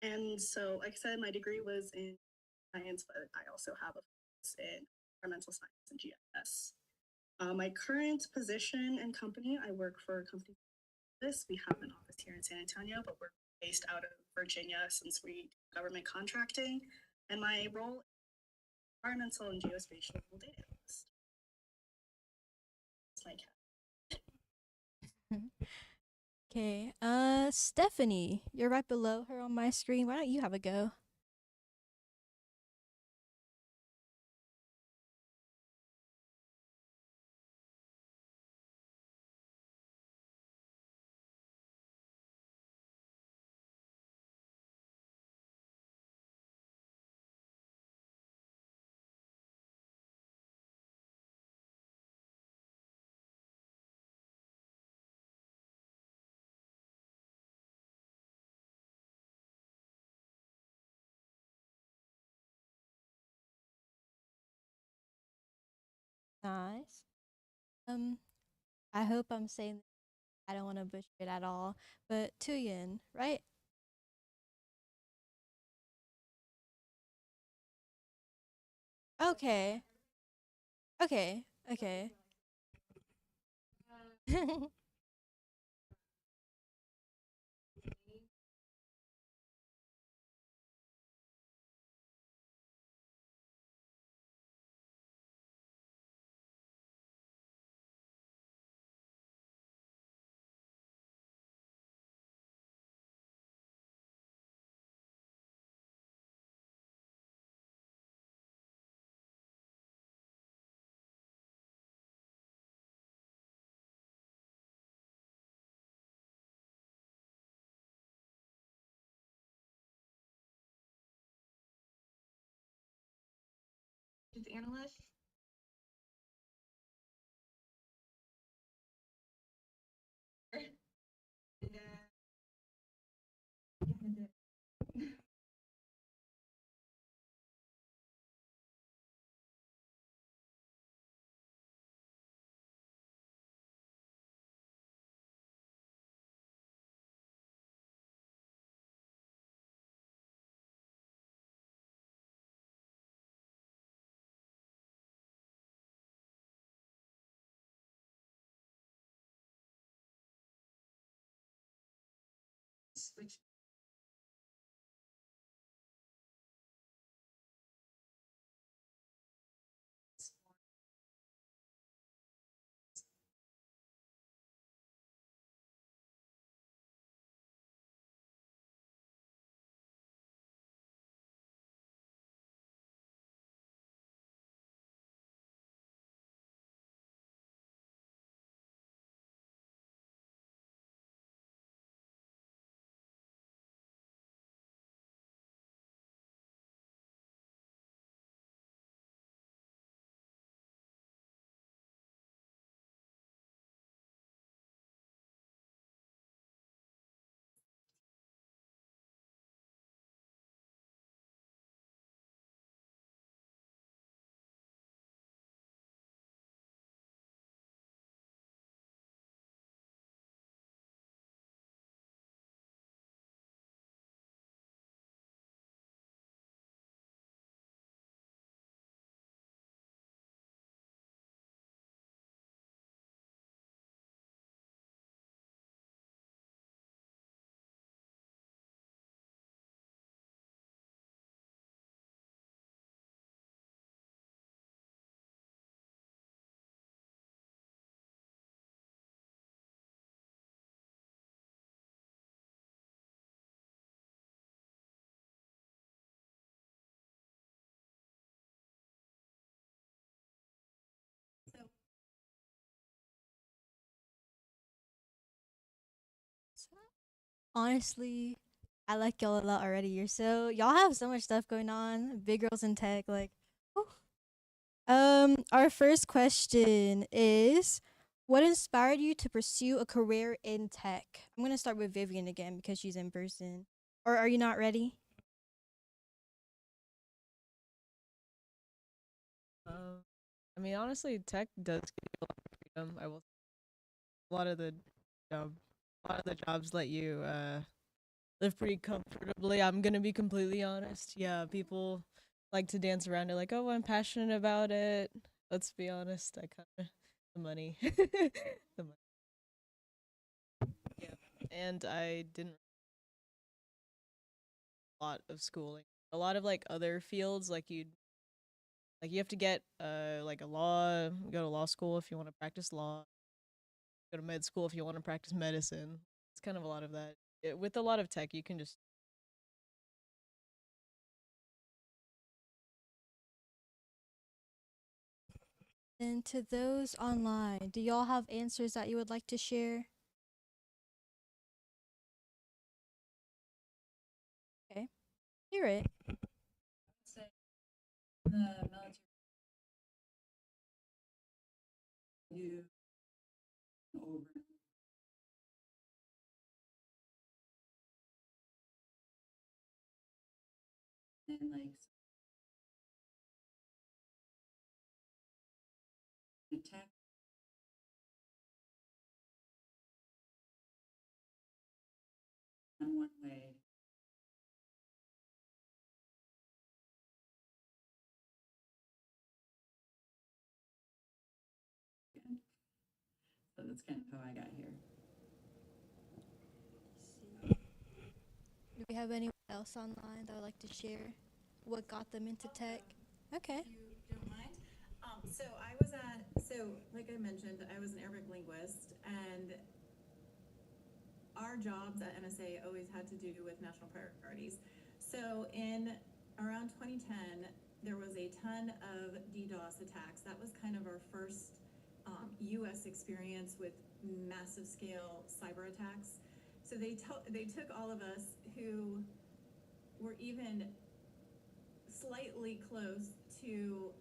And so, like I said, my degree was in science, but I also have a focus in environmental science and GIS. My current position and company, I work for a company. We have an office here in San Antonio, but we're based out of Virginia since we do government contracting. And my role is environmental and geospatial data analyst. That's my cat. Okay, Stephanie, you're right below her on my screen. Why don't you have a go? Nice. Um, I hope I'm saying I don't want to butcher it at all, but Tuyen, right? Okay. Okay. Okay. Analyst. Which Honestly, I like y'all a lot already. Y'all have so much stuff going on. Big girls in tech, like. Whew. Our first question is, what inspired you to pursue a career in tech? I'm gonna start with Vivian again because she's in person. Or are you not ready? Um, I mean, honestly, tech does give you a lot of freedom. I will. A lot of the job, a lot of the jobs let you live pretty comfortably. I'm gonna be completely honest. Yeah, people like to dance around it like, oh, I'm passionate about it. Let's be honest, I kind of the money, the money. Yeah, and I didn't a lot of schooling. A lot of like other fields, you have to get like a law, go to law school if you want to practice law, go to med school if you want to practice medicine. It's kind of a lot of that. With a lot of tech, you can just And to those online, do y'all have answers that you would like to share? Okay, hear it. Say the military you over and like attack in one way. So that's kind of how I got here. Do we have anyone else online that would like to share what got them into tech? Okay. If you don't mind. Like I mentioned, I was an Arabic linguist, and our jobs at NSA always had to do with national priorities. So in around 2010, there was a ton of DDoS attacks. That was kind of our first U.S. experience with massive scale cyber attacks. So they took all of us who were even slightly close to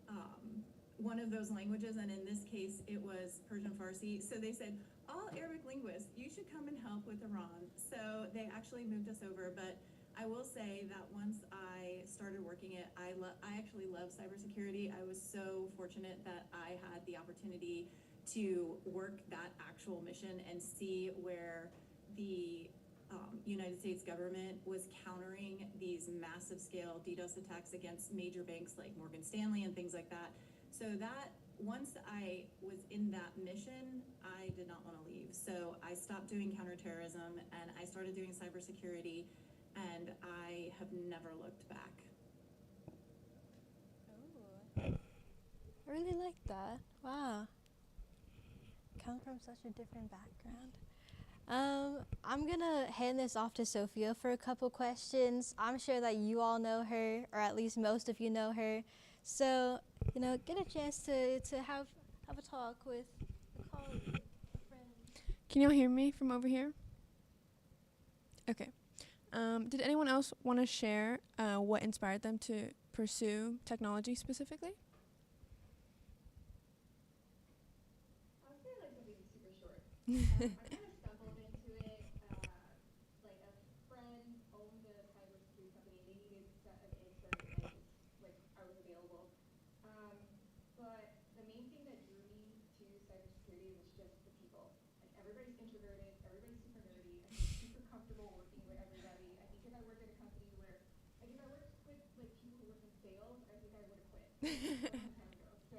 one of those languages, and in this case it was Persian Farsi. So they said, all Arabic linguists, you should come and help with Iran. So they actually moved us over, but I will say that once I started working it, I actually love cybersecurity. I was so fortunate that I had the opportunity to work that actual mission and see where the United States government was countering these massive scale DDoS attacks against major banks like Morgan Stanley and things like that. So that once I was in that mission, I did not want to leave. So I stopped doing counterterrorism and I started doing cybersecurity, and I have never looked back. Oh, I really like that. Wow. Come from such a different background. I'm gonna hand this off to Sophia for a couple questions. I'm sure that you all know her, or at least most of you know her. So, get a chance to have a talk with a colleague, a friend. Can y'all hear me from over here? Okay. Did anyone else want to share what inspired them to pursue technology specifically? I would say like something super short. I kind of stumbled into it. Like a friend owned a cybersecurity company. They needed a set of answers, and I was available. Um, but the main thing that drew me to cybersecurity was just the people. Like everybody's introverted, everybody's super nerdy. I feel super comfortable working with everybody. I think if I worked at a company where, like if I worked with like people who work in sales, I think I would have quit a long time ago. So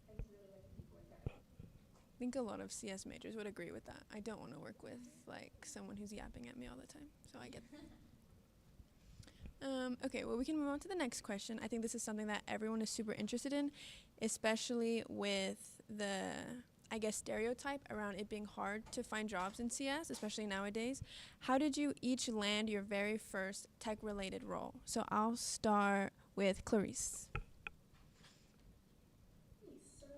I just really like the people inside. I think a lot of CS majors would agree with that. I don't want to work with like someone who's yapping at me all the time. So I get okay, well, we can move on to the next question. I think this is something that everyone is super interested in, especially with the, I guess, stereotype around it being hard to find jobs in CS, especially nowadays. How did you each land your very first tech-related role? So I'll start with Clarice. So,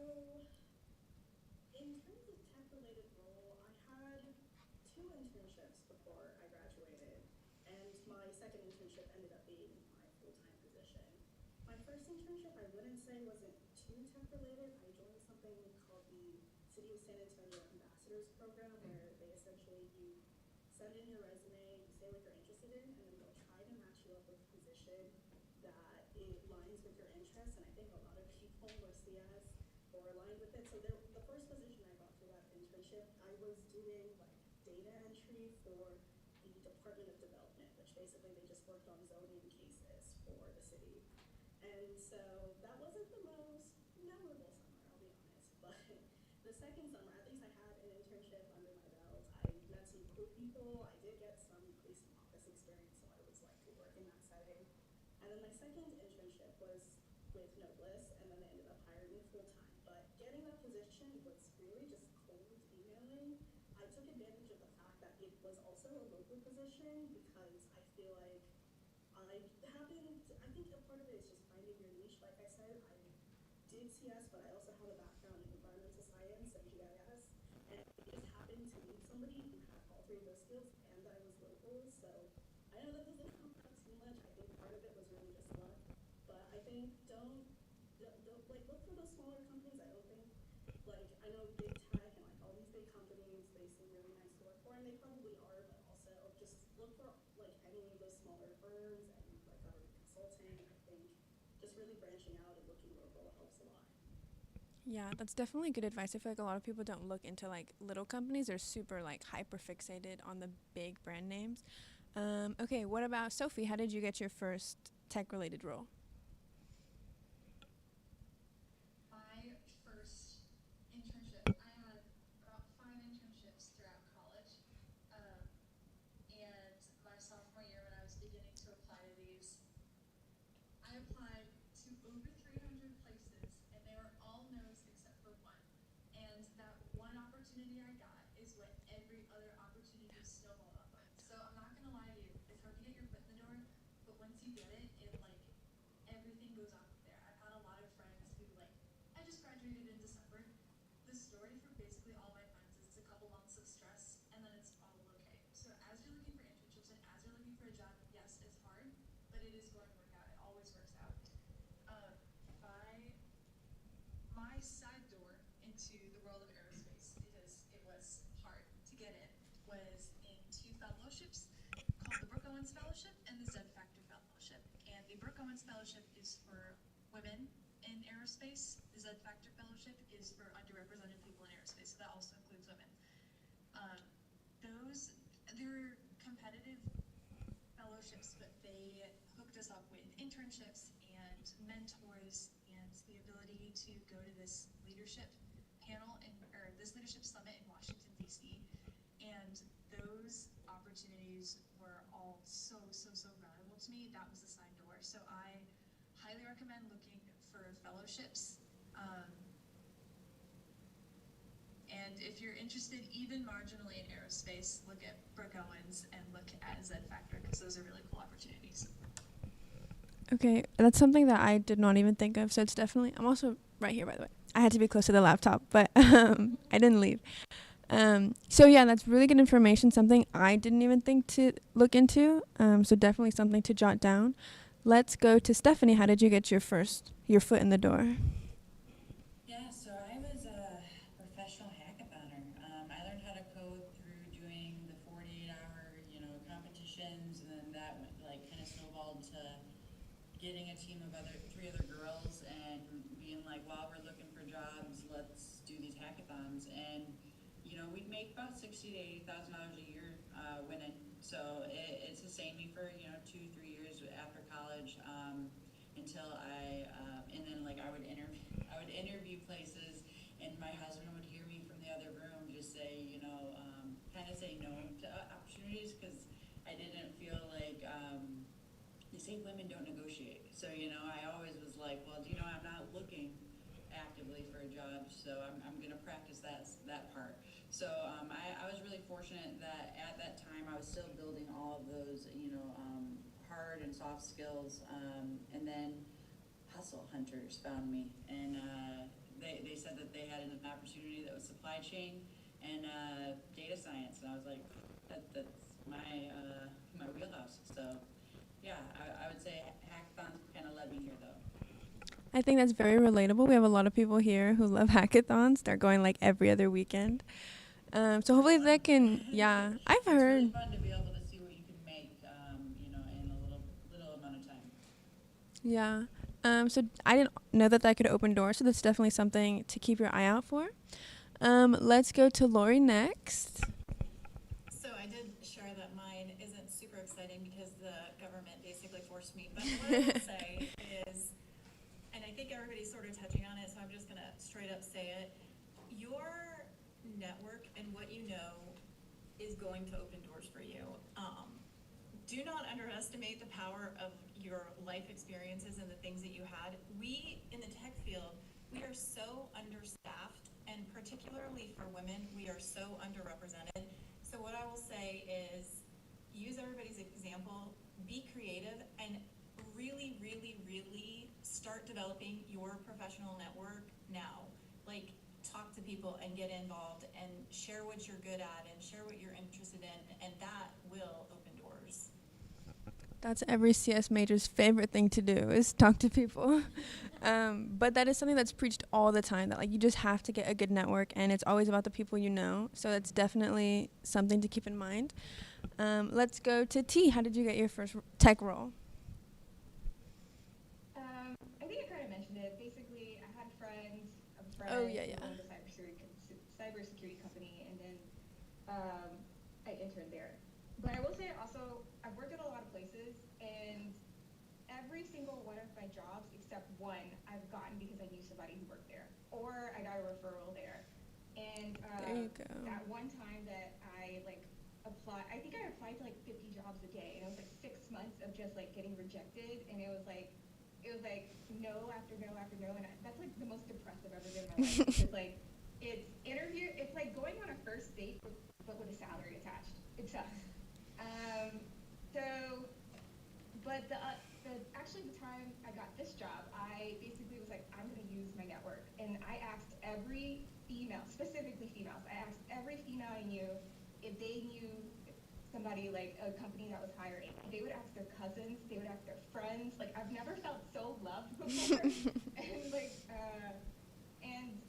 in terms of tech-related role, I had 2 internships before I graduated, and my second internship ended up being my full-time position. My first internship, I wouldn't say wasn't too tech-related. I joined something called the City of San Antonio Ambassadors Program, where they essentially, you send in your resume, you say what you're interested in, and then they'll try to match you up with a position that it lines with your interests. And I think a lot of people were CS or aligned with it. So the first position I got through that internship, I was doing like data entry for the Department of Development, which basically they just worked on zoning cases for the city. And so that wasn't the most memorable summer, I'll be honest. But the second summer, at least I had an internship under my belt. I met some cool people. I did get some police and office experience, so I was like to work in that setting. And then my second internship was with Noblesse, and then they ended up hiring me full time. But getting that position was really just cold emailing. I took advantage of the fact that it was also a local position because I feel like I think a part of it is just finding your niche. Like I said, I did CS, but I also have a background in environmental science and GIS. And I just happened to meet somebody who had all three of those skills, and I was local. So I know that doesn't come out too much. I think part of it was really just luck. But I think don't like look for those smaller companies. I don't think like I know big tech and like all these big companies, they seem really nice to work for, and they probably are. But also just look for like any of those smaller firms and like government consulting. I think just really branching out and looking local helps a lot. Yeah, that's definitely good advice. I feel like a lot of people don't look into like little companies. They're super like hyper fixated on the big brand names. Okay, what about Sophie? How did you get your first tech related role? My first internship, I had about 5 internships throughout college. And my sophomore year, when I was beginning to apply to these, I applied to over 300 places, and they were all no's except for one. And that one opportunity I got is what every other opportunity snowballed off of. So I'm not gonna lie to you, it's hard to get your foot in the door, but once you get it, it like everything goes off of there. I've had a lot of friends who like I just graduated in December. The story for basically all my friends is it's a couple months of stress and then it's all okay. So as you're looking for internships and as you're looking for a job, yes, it's hard, but it is going to work out. It always works out. My side door into the world of aerospace, because it was hard to get in, was in 2 fellowships called the Brooke Owens Fellowship and the Z Factor Fellowship. And the Brooke Owens Fellowship is for women in aerospace. The Z Factor Fellowship is for underrepresented people in aerospace, so that also includes women. They're competitive fellowships, but they hooked us up with internships and mentors and the ability to go to this leadership panel or this leadership summit in Washington, D.C. And those opportunities were all so valuable to me. That was the side door. So I highly recommend looking for fellowships. And if you're interested even marginally in aerospace, look at Brooke Owens and look at Z Factor, because those are really cool opportunities. Okay, that's something that I did not even think of. So it's definitely, I'm also right here, by the way. I had to be close to the laptop, but I didn't leave. So yeah, that's really good information, something I didn't even think to look into. So definitely something to jot down. Let's go to Stephanie. How did you get your foot in the door? Yeah, so I was a professional hackathoner. I learned how to code through doing the 48-hour, competitions, and then that went, kind of snowballed to getting a team of 3 other girls and being like, while we're looking for jobs, let's do these hackathons. And we'd make about $60,000 to $80,000 a year winning. So it sustained me for 2-3 years after college until and then I would interview places, and my husband would hear me from the other room just say kind of say no to opportunities, because I didn't feel like they say women don't negotiate. So I always was like, well, I'm not looking actively for a job, so I'm gonna practice that part. So I was really fortunate that at that time I was still building all of those hard and soft skills, and then Hustle Hunters found me, and they said that they had an opportunity that was supply chain and data science, and I was like, that's my wheelhouse. So yeah, I would say hackathons kind of led me here, though. I think that's very relatable. We have a lot of people here who love hackathons. They're going every other weekend. So hopefully they can, yeah, I've heard. It's really fun to be able to see what you can make, in a little amount of time. Yeah. So I didn't know that could open doors, so that's definitely something to keep your eye out for. Let's go to Lori next. So I did share that mine isn't super the government basically forced me. But what I will say is, and I think everybody's sort of touching on it, so I'm just gonna straight up say it. Your network and what you know is going to open doors for you. Do not underestimate the power of your life experiences and the things that you had. We, in the tech field, we are so understaffed, and particularly for women, we are so underrepresented. So what I will say is, use everybody's example, be creative, and really, really, really start developing your professional network now. Like, talk to people and get involved and share what you're good at and share what you're interested in, and that will open doors. That's every CS major's favorite thing to do, is talk to people. But that is something that's preached all the time, that like you just have to get a good network, and it's always about the people you know. So that's definitely something to keep in mind. Let's go to T. How did you get your first tech role? I think I kind of mentioned it. Basically, I had a friend Oh, yeah. who owned a cybersecurity company, and then I interned there. But I will say also, I've worked at a lot of places, and every single one of my jobs, except one, I've gotten because I knew somebody who worked there, or I got a referral there. And There you go. that one time that I applied, I think I applied to like 50 jobs a day, and it was like 6 months of just like getting rejected, and it was like no after no after no, and that's like the most depressed I've ever been in my life. Because like it's like going on a first date but with a salary attached. It sucks. But actually the time I got this job, I basically was like, I'm gonna use my network, and I asked every female, specifically females, I asked every female I knew if they knew somebody, like a company that was hiring. They would ask their cousins, they would ask their friends. Like, I've never felt so loved before. And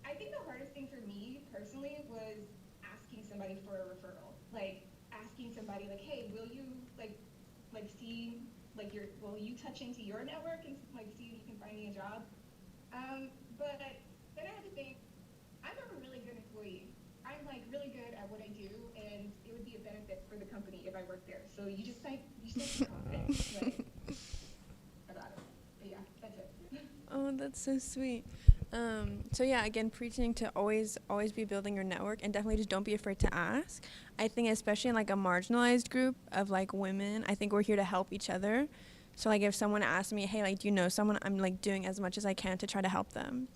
I think the hardest thing for me personally was asking somebody for a referral. Like asking somebody like, hey, will you see will you touch into your network and like see if you can find me a job? But then I had to think, I'm a really good employee. I'm like really good at what I do, and it would be a benefit for the company if I worked there. So you just be confident about it. But yeah, that's it. Oh, that's so sweet. So yeah, again, preaching to always be building your network, and definitely just don't be afraid to ask. I think especially in like a marginalized group of like women, I think we're here to help each other. So like if someone asks me, hey, like, do you know someone, I'm like doing as much as I can to try to help them.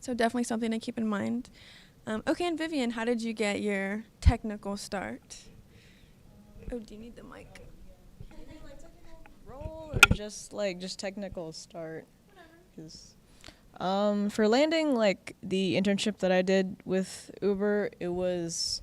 So definitely something to keep in mind. Okay, and Vivian, how did you get your technical start? Oh, do you need the mic? Anything like technical role or just technical start? Whatever. For landing like the internship that I did with Uber, it was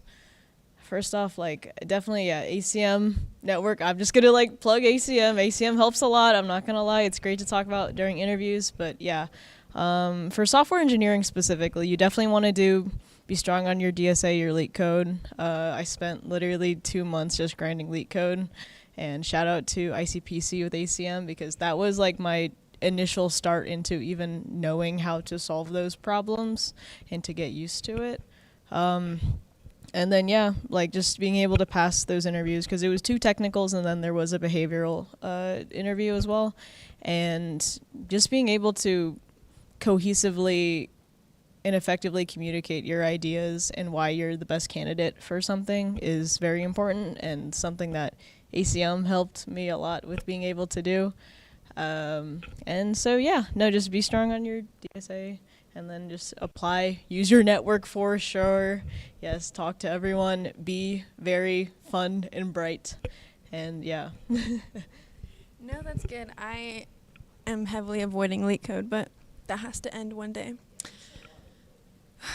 first off like definitely ACM network. I'm just gonna like plug ACM. ACM helps a lot. I'm not gonna lie, it's great to talk about during interviews. But yeah, for software engineering specifically, you definitely want to be strong on your DSA, your leak code. I spent literally 2 months just grinding leak code, and shout out to ICPC with ACM, because that was like my initial start into even knowing how to solve those problems and to get used to it. And then yeah, like just being able to pass those interviews, because it was 2 technicals and then there was a behavioral interview as well, and just being able to cohesively and effectively communicate your ideas and why you're the best candidate for something is very important, and something that ACM helped me a lot with being able to do. And so yeah, no, just be strong on your DSA, and then just apply, use your network for sure. Yes, talk to everyone, be very fun and bright, and yeah. No, that's good. I am heavily avoiding leak code, but that has to end one day. I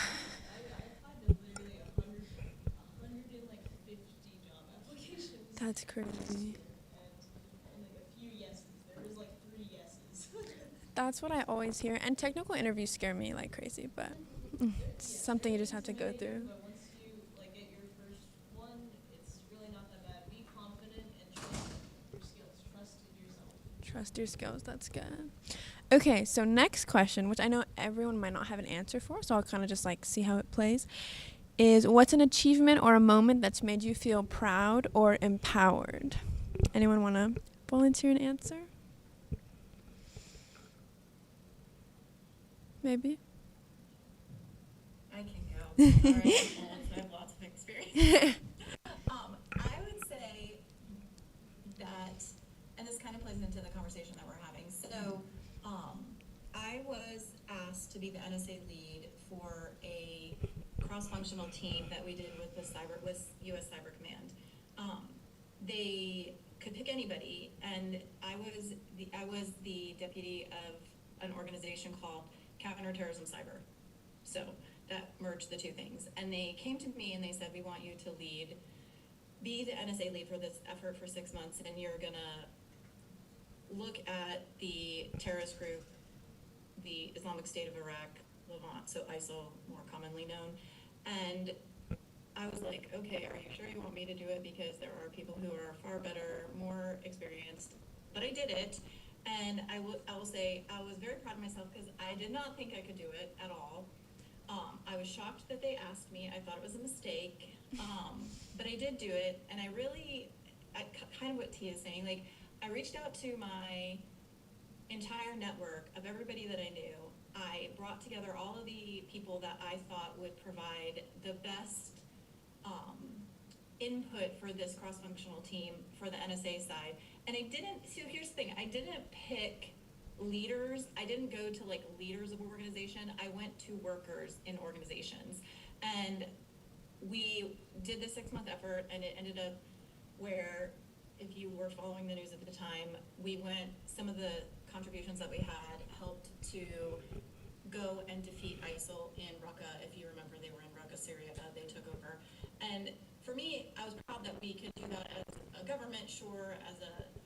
applied to literally 150 job applications. That's crazy. That's what I always hear. And technical interviews scare me like crazy, but it's something you just have to go through. But once you like get your first one, it's really not that bad. Be confident and trust your skills. Trust yourself. Trust your skills. That's good. Okay, so next question, which I know everyone might not have an answer for, so I'll kind of just like see how it plays, is what's an achievement or a moment that's made you feel proud or empowered? Anyone want to volunteer an answer? Maybe. I can go. All right, I have lots of experience. I would say that, and this kind of plays into the conversation that we're having. So, I was asked to be the NSA lead for a cross-functional team that we did with U.S. Cyber Command. They could pick anybody, and I was the deputy of an organization called Counterterrorism Cyber. So that merged the two things. And they came to me and they said, we want you to be the NSA lead for this effort for 6 months, and you're gonna look at the terrorist group, the Islamic State of Iraq, Levant, so ISIL more commonly known. And I was like, okay, are you sure you want me to do it? Because there are people who are far better, more experienced. But I did it, and I will say I was very proud of myself because I did not think I could do it at all. I was shocked that they asked me. I thought it was a mistake, but I did do it, and kind of what Tia is saying, like, I reached out to my entire network of everybody that I knew. I brought together all of the people that I thought would provide the best input for this cross-functional team for the NSA side. And so here's the thing, I didn't pick leaders. I didn't go to like leaders of organization. I went to workers in organizations. And we did the 6-month effort, and it ended up where, if you were following the news at the time, some of the contributions that we had helped to go and defeat ISIL in Raqqa. If you remember, they were in Raqqa, Syria. They took over. And for me, I was proud that we could do that as a government, sure,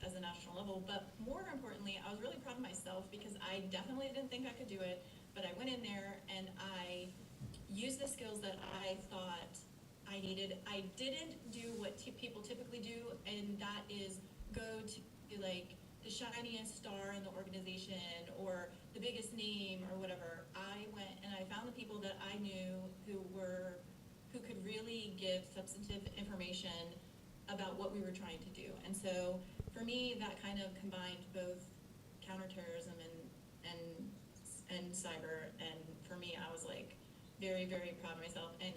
as a national level. But more importantly, I was really proud of myself because I definitely didn't think I could do it. But I went in there and I used the skills that I thought I needed. I didn't do what people typically do, and that is go to like the shiniest star in the organization or the biggest name or whatever. I went and I found the people that I knew who could really give substantive information about what we were trying to do. And so for me, that kind of combined both counterterrorism and cyber. And for me, I was like very, very proud of myself. And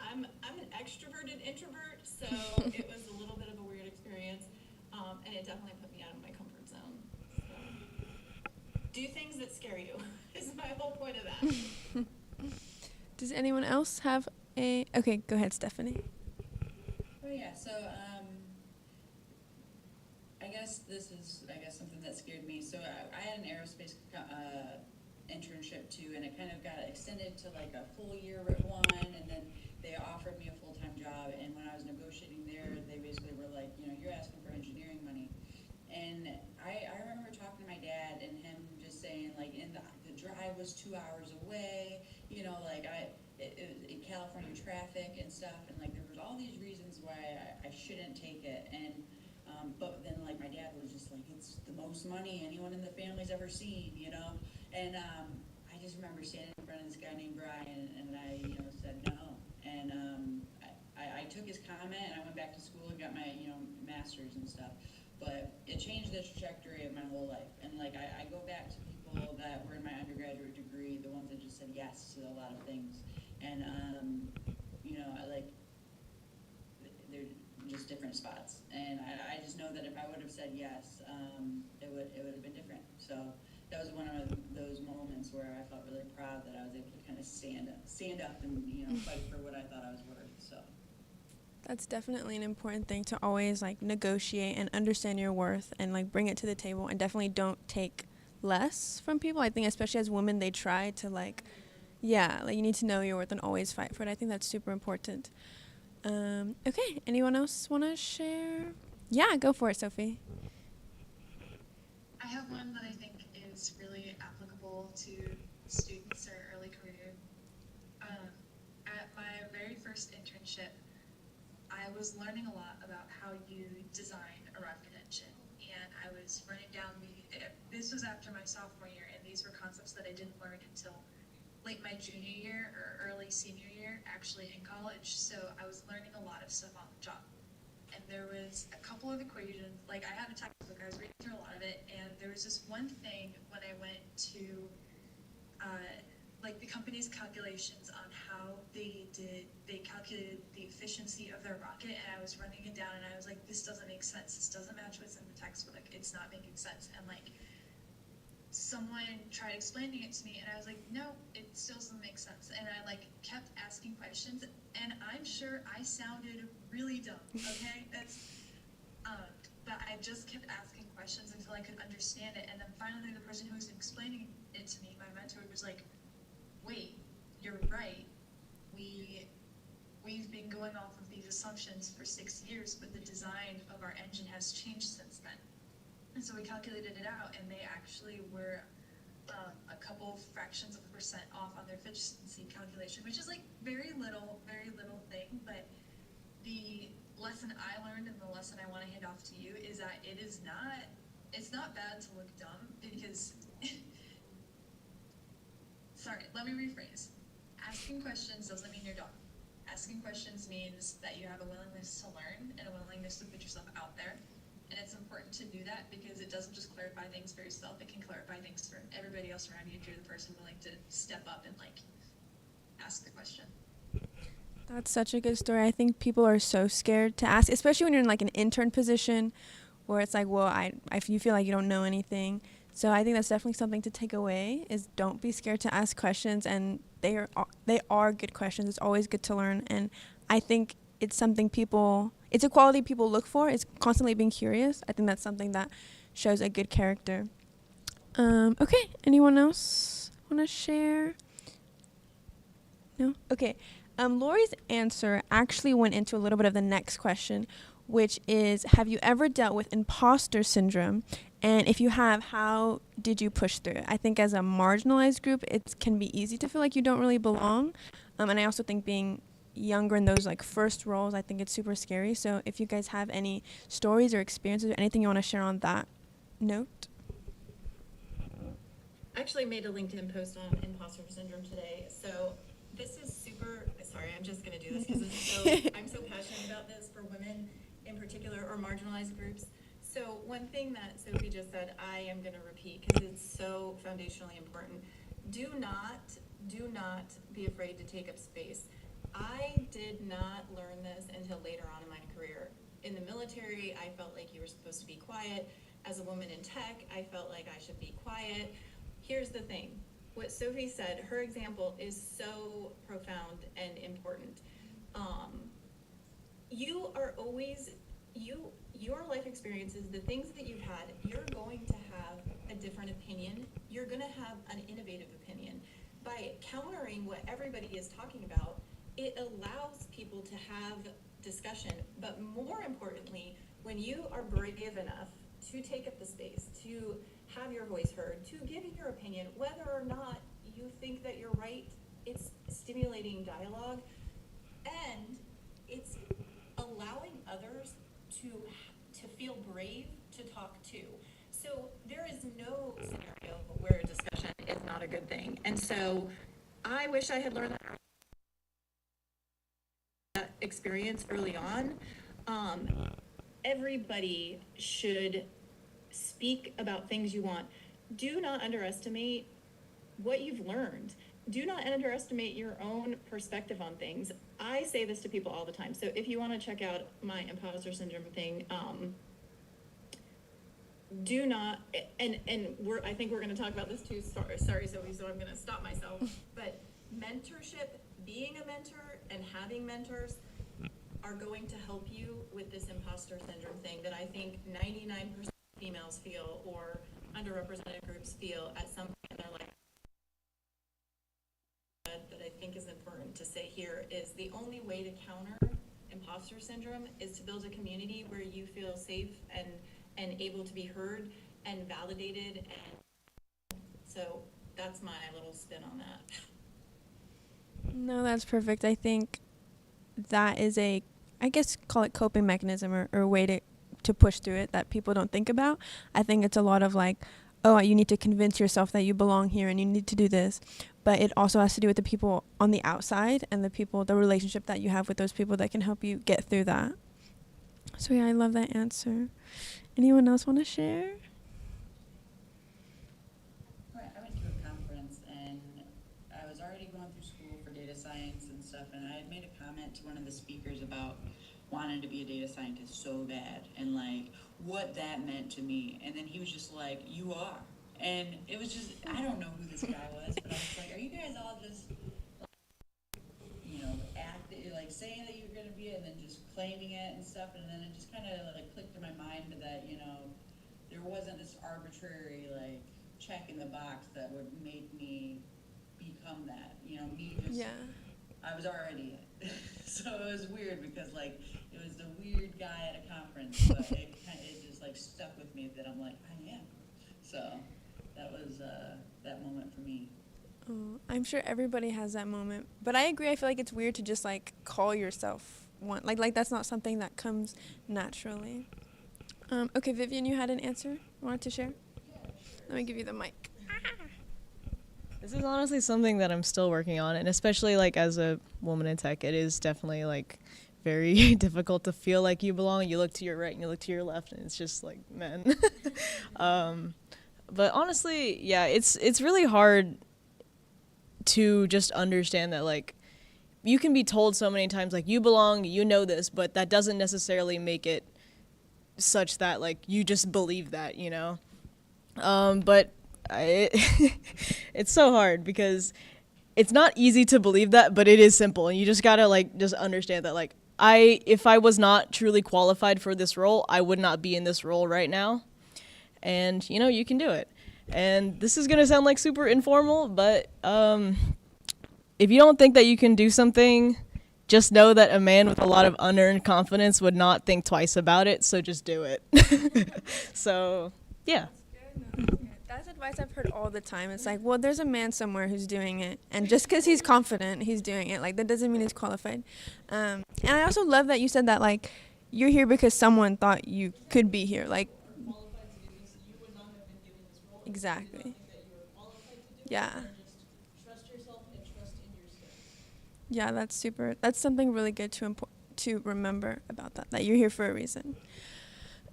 I'm an extroverted introvert, so it was a little bit of a weird experience, and it definitely put me out of my comfort zone. So, do things that scare you is my whole point of that. Does anyone else have okay, go ahead, Stephanie. Oh yeah, so I guess this is something that scared me. So I had an aerospace internship too, and it kind of got extended to like a full year one, and then they offered me a full-time job. And when I was negotiating there, they basically were like, you're asking for engineering money. And I remember talking to my dad and him just saying, like, and the drive was 2 hours away, like in California traffic and stuff, and like there was all these reasons why I shouldn't take it. And but then like my dad was just like, it's the most money anyone in the family's ever seen, and I just remember standing in front of this guy named Brian, and I said no. And I took his comment, and I went back to school and got my master's and stuff. But it changed the trajectory of my whole life. And like I go back to people that were in my undergraduate degree, the ones that just said yes to a lot of things. And I like, they're just different spots. And I just know that if I would have said yes, it would have been different. So that was one of those moments where I felt really proud that I was able to kind of stand up and fight for what I thought I was worth. So That's definitely an important thing, to always like negotiate and understand your worth and like bring it to the table, and definitely don't take less from people. I think especially as women, they try to like you need to know your worth and always fight for it. I think that's super important. Okay, anyone else want to share? Yeah, go for it, Sophie. I have one that I think is really applicable to students or early career. At my very first internship, I was learning a lot about how you design a rocket engine, and I was running down this was after my sophomore year, and these were concepts that I didn't learn until late my junior year or early senior year, actually in college. So I was learning a lot of stuff on the job. And there was a couple of equations. Like, I had a textbook, I was reading through a lot of it, and there was this one thing when I went to like the company's calculations on how they calculated the efficiency of their rocket, and I was running it down, and I was like, this doesn't make sense. This doesn't match what's in the textbook. Like, it's not making sense. And like, someone tried explaining it to me, and I was like, no, it still doesn't make sense. And I like kept asking questions, and I'm sure I sounded really dumb. Okay, that's but I just kept asking questions until I could understand it. And then finally, the person who was explaining it to me, my mentor, was like, wait, you're right. We've been going off of these assumptions for 6 years, but the design of our engine has changed since then. And so we calculated it out, and they actually were a couple fractions of a percent off on their efficiency calculation, which is like very little thing. But the lesson I learned and the lesson I want to hand off to you is that it's not bad to look dumb, because sorry, let me rephrase. Asking questions doesn't mean you're dumb. Asking questions means that you have a willingness to learn and a willingness to put yourself out there. And it's important to do that because it doesn't just clarify things for yourself, it can clarify things for everybody else around you if you're the person willing to step up and like ask the question. That's such a good story. I think people are so scared to ask, especially when you're in like an intern position where it's like, well, if you feel like you don't know anything. So I think that's definitely something to take away, is don't be scared to ask questions, and they are good questions. It's always good to learn, and I think it's something it's a quality people look for. It's constantly being curious. I think that's something that shows a good character. Okay, anyone else want to share? No? Okay. Lori's answer actually went into a little bit of the next question, which is, have you ever dealt with imposter syndrome? And if you have, how did you push through it? I think as a marginalized group, it can be easy to feel like you don't really belong. And I also think being younger in those like first roles, I think it's super scary. So if you guys have any stories or experiences or anything you want to share on that note. I actually made a LinkedIn post on imposter syndrome today. So this is sorry, I'm just going to do this because I'm so passionate about this for women in particular, or marginalized groups. So one thing that Sophie just said, I am going to repeat because it's so foundationally important. Do not be afraid to take up space. I did not learn this until later on in my career. In the military, I felt like you were supposed to be quiet. As a woman in tech, I felt like I should be quiet. Here's the thing. What Sophie said, her example is so profound and important. You are always, your life experiences, the things that you've had, you're going to have a different opinion. You're going to have an innovative opinion. By countering what everybody is talking about, it allows people to have discussion. But more importantly, when you are brave enough to take up the space, to have your voice heard, to give your opinion, whether or not you think that you're right, it's stimulating dialogue, and it's allowing others to feel brave to talk to. So there is no scenario where a discussion is not a good thing. And so I wish I had learned that experience early on. Everybody should speak about things you want. Do not underestimate what you've learned. Do not underestimate your own perspective on things. I say this to people all the time. So if you want to check out my imposter syndrome thing, do not, and I think we're going to talk about this too. Sorry, Zoe, so I'm going to stop myself. But mentorship, being a mentor and having mentors are going to help you with this imposter syndrome thing that I think 99% females feel, or underrepresented groups feel at some point in their life. That I think is important to say here is the only way to counter imposter syndrome is to build a community where you feel safe and able to be heard and validated. And so that's my little spin on that. No, that's perfect. I think that is call it coping mechanism or way to push through it that people don't think about. I think it's a lot of like, oh, you need to convince yourself that you belong here and you need to do this. But it also has to do with the people on the outside and the relationship that you have with those people that can help you get through that. So yeah, I love that answer. Anyone else want to share? I went to a conference and I was already going through school for data science and stuff, and I had made a comment to one of the speakers about wanting to be a data scientist so bad and like what that meant to me. And then he was just like, "You are." And it was just, I don't know who this guy was, but I was like, "Are you guys all just, like saying that you're gonna be it and then just claiming it and stuff?" And then it just kind of like clicked in my mind that, there wasn't this arbitrary like check in the box that would make me become that. Me just, Yeah. I was already it. So it was weird because like it was the weird guy at a conference, but it just like stuck with me that I'm like, I am. So that was that moment for me. Oh, I'm sure everybody has that moment, but I agree. I feel like it's weird to just like call yourself one. Like that's not something that comes naturally. Okay, Vivian, you had an answer you wanted to share? Let me give you the mic. This is honestly something that I'm still working on, and especially like as a woman in tech, it is definitely like very difficult to feel like you belong. You look to your right and you look to your left, and it's just like, men. But honestly, yeah, it's really hard to just understand that like you can be told so many times like you belong, you know this, but that doesn't necessarily make it such that like you just believe that, but it's so hard because it's not easy to believe that, but it is simple, and you just gotta like just understand that like if I was not truly qualified for this role, I would not be in this role right now, and you can do it. And this is gonna sound like super informal, but if you don't think that you can do something, just know that a man with a lot of unearned confidence would not think twice about it, so just do it. So, yeah. That's advice I've heard all the time. It's like, well, there's a man somewhere who's doing it, and just because he's confident, he's doing it. Like, that doesn't mean he's qualified. And I also love that you said that, like, you're here because someone thought you could be here. Like, exactly. Yeah. Yeah, that's something really good to remember about that you're here for a reason.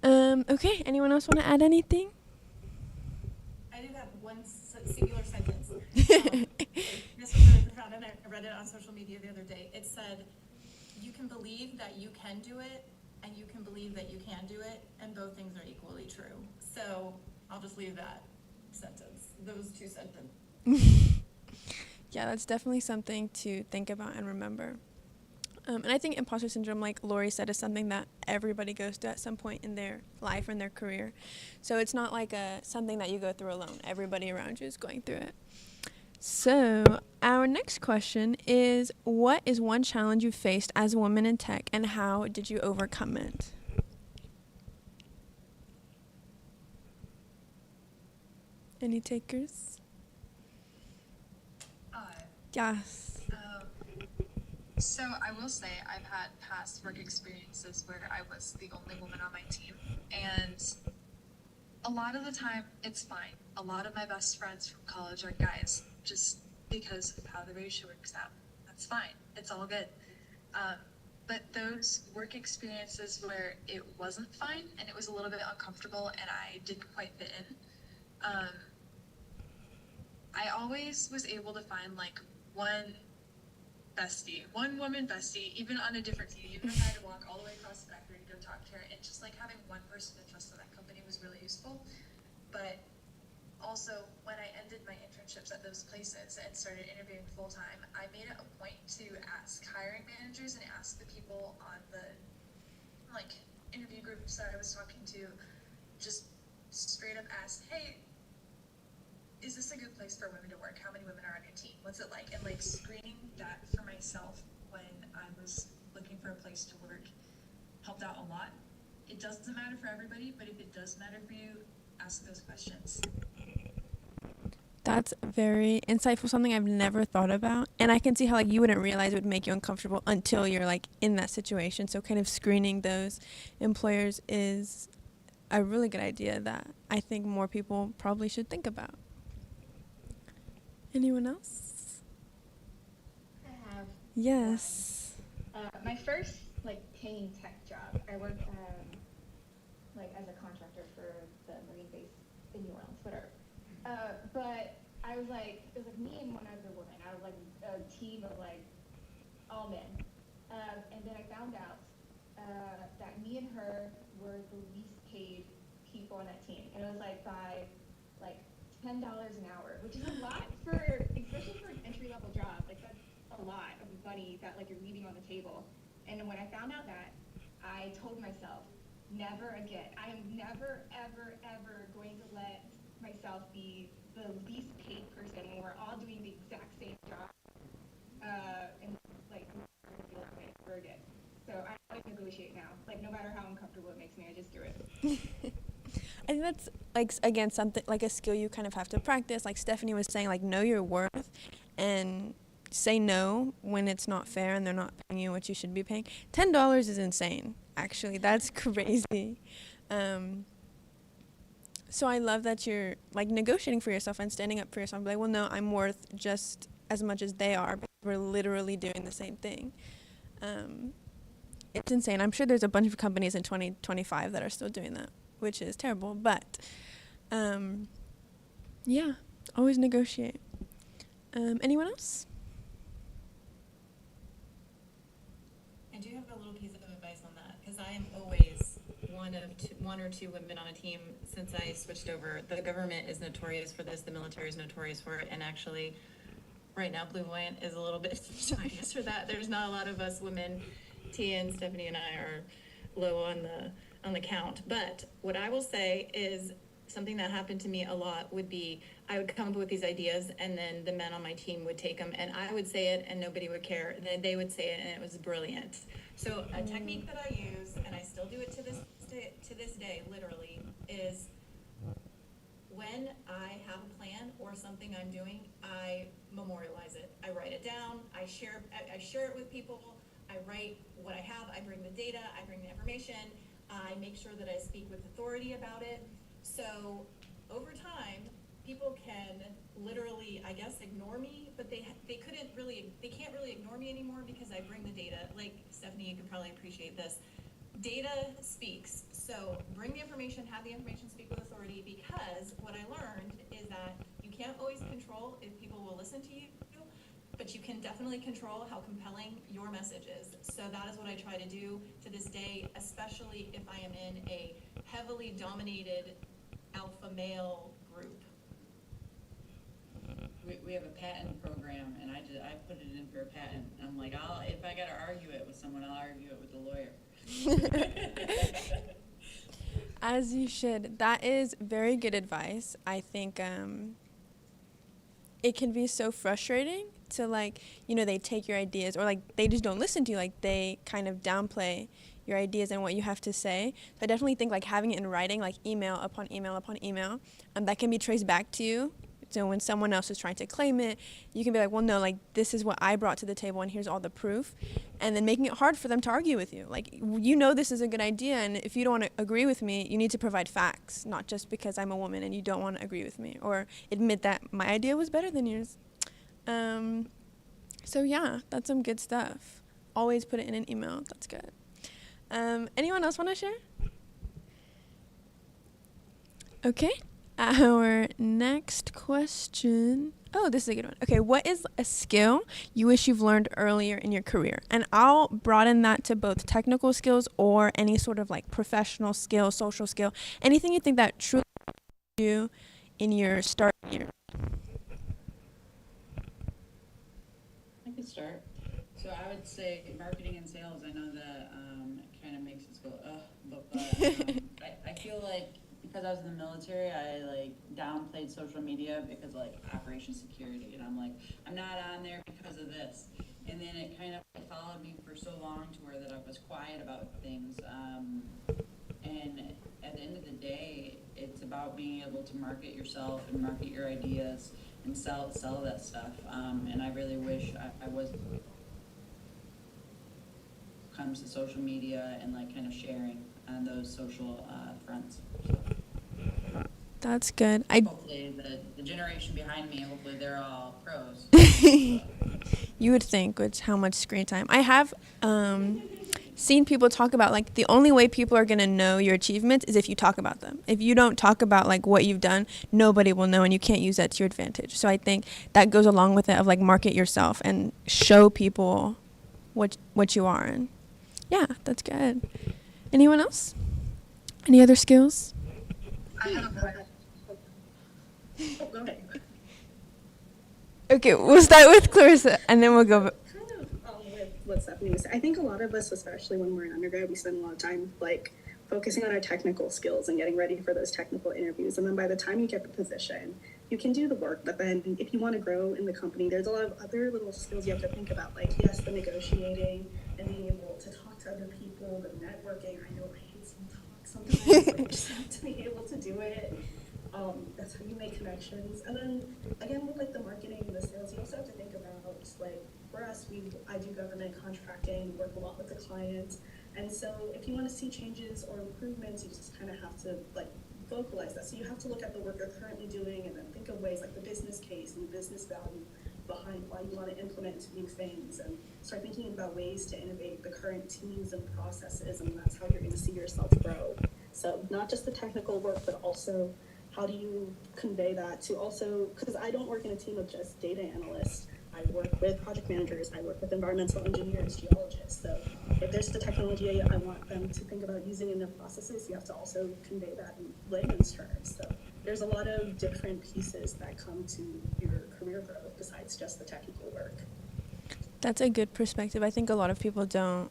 Okay, anyone else want to add anything? I do have one singular sentence. This was really profound, and I read it on social media the other day. It said, "You can believe that you can do it, and you can believe that you can do it, and both things are equally true." So I'll just leave that sentence, those two sentences. Yeah, that's definitely something to think about and remember. And I think imposter syndrome, like Lori said, is something that everybody goes through at some point in their life or in their career. So it's not like something that you go through alone. Everybody around you is going through it. So our next question is, what is one challenge you faced as a woman in tech, and how did you overcome it? Any takers? Yes. So I will say I've had past work experiences where I was the only woman on my team, and a lot of the time it's fine. A lot of my best friends from college are guys, just because of how the ratio works out. That's fine. It's all good. But those work experiences where it wasn't fine and it was a little bit uncomfortable and I didn't quite fit in, I always was able to find like one woman bestie, even on a different team, even if I had to walk all the way across the factory to go talk to her, and just like having one person to trust in that company was really useful. But also, when I ended my internships at those places and started interviewing full-time, I made it a point to ask hiring managers and ask the people on the like interview groups that I was talking to, just straight up ask, "Hey, is this a good place for women to work? How many women are on your team? What's it like?" And like screening that for myself when I was looking for a place to work helped out a lot. It doesn't matter for everybody, but if it does matter for you, ask those questions. That's very insightful, something I've never thought about. And I can see how like you wouldn't realize it would make you uncomfortable until you're like in that situation. So kind of screening those employers is a really good idea that I think more people probably should think about. Anyone else? I have. Yes. My first like paying tech job. I work like as a contractor for the Marine base in New Orleans, whatever. But I was like, it was like me and one other woman out of like a team of like all men. And then I found out that me and her were the least paid people on that team, and it was like by like $10 an hour, which is a lot for, especially for an entry level job. Like that's a lot of money that like you're leaving on the table. And when I found out that, I told myself, never again. I am never, ever, ever going to let myself be the least paid person when we're all doing the exact same job. And like, never again. So I always negotiate now. Like no matter how uncomfortable it makes me, I just do it. I think that's like again something like a skill you kind of have to practice. Like Stephanie was saying, like know your worth and say no when it's not fair and they're not paying you what you should be paying. $10 is insane. Actually, that's crazy. So I love that you're like negotiating for yourself and standing up for yourself. Like, well, no, I'm worth just as much as they are, but we're literally doing the same thing. It's insane. I'm sure there's a bunch of companies in 2025 that are still doing that, which is terrible. But yeah, always negotiate. Anyone else? I do have a little piece of advice on that because I am always one or two women on a team since I switched over. The government is notorious for this. The military is notorious for it. And actually, right now, Blue Voyant is a little bit notorious for that. There's not a lot of us women. Tia and Stephanie and I are low on the count. But what I will say is something that happened to me a lot would be I would come up with these ideas and then the men on my team would take them and I would say it and nobody would care. Then they would say it and it was brilliant. So a technique that I use, and I still do it to this day, literally, is when I have a plan or something I'm doing, I memorialize it. I write it down. I share it with people. I write what I have. I bring the data. I bring the information. I make sure that I speak with authority about it. So over time, people can literally, I guess, ignore me, but they can't really ignore me anymore because I bring the data. Like Stephanie, you can probably appreciate this. Data speaks. So bring the information, have the information, speak with authority, because what I learned is that you can't always control if people will listen to you, but you can definitely control how compelling your message is. So that is what I try to do to this day, especially if I am in a heavily dominated alpha male group. We have a patent program, and I put it in for a patent. I'm like, if I gotta argue it with someone, I'll argue it with the lawyer. As you should. That is very good advice. I think it can be so frustrating to like, they take your ideas or like they just don't listen to you. Like they kind of downplay your ideas and what you have to say. So I definitely think like having it in writing, like email upon email upon email, that can be traced back to you. So when someone else is trying to claim it, you can be like, well, no, like this is what I brought to the table and here's all the proof. And then making it hard for them to argue with you. Like, this is a good idea. And if you don't want to agree with me, you need to provide facts, not just because I'm a woman and you don't want to agree with me or admit that my idea was better than yours. So yeah, that's some good stuff. Always put it in an email. That's good. Anyone else want to share? Okay. Our next question. Oh, this is a good one. Okay, what is a skill you wish you've learned earlier in your career? And I'll broaden that to both technical skills or any sort of like professional skill, social skill, anything you think that truly helped you in your start year. I could start. So I would say marketing and sales. I know that kind of makes us go, but I feel like because I was in the military, I like downplayed social media because like operation security, and I'm like, I'm not on there because of this. And then it kind of followed me for so long to where that I was quiet about things. And at the end of the day, it's about being able to market yourself and market your ideas and sell that stuff. And I really wish I was comes to social media and like kind of sharing on those social fronts. That's good. Hopefully the generation behind me, hopefully they're all pros. You would think, how much screen time. I have seen people talk about, like, the only way people are going to know your achievements is if you talk about them. If you don't talk about, like, what you've done, nobody will know, and you can't use that to your advantage. So I think that goes along with it of, like, market yourself and show people what you are. And yeah, that's good. Anyone else? Any other skills? I have a question. Oh, go ahead. Okay, we'll start with Clarissa, and then we'll go. Kind of with what Stephanie was saying. I think a lot of us, especially when we're in undergrad, we spend a lot of time like focusing on our technical skills and getting ready for those technical interviews. And then by the time you get the position, you can do the work. But then if you want to grow in the company, there's a lot of other little skills you have to think about. Like, yes, the negotiating and being able to talk to other people, the networking. I know I hate some talk sometimes, but you just have to be able to do it. That's how you make connections. And then again, with like the marketing and the sales, you also have to think about like for us, I do government contracting, work a lot with the clients. And so if you want to see changes or improvements, you just kind of have to like vocalize that. So you have to look at the work you're currently doing and then think of ways like the business case and the business value behind why you want to implement new things and start thinking about ways to innovate the current teams and processes, and that's how you're going to see yourself grow. So not just the technical work, but also how do you convey that to also, because I don't work in a team of just data analysts. I work with project managers, I work with environmental engineers, geologists. So if there's the technology I want them to think about using in their processes, you have to also convey that in layman's terms. So there's a lot of different pieces that come to your career growth besides just the technical work. That's a good perspective. I think a lot of people don't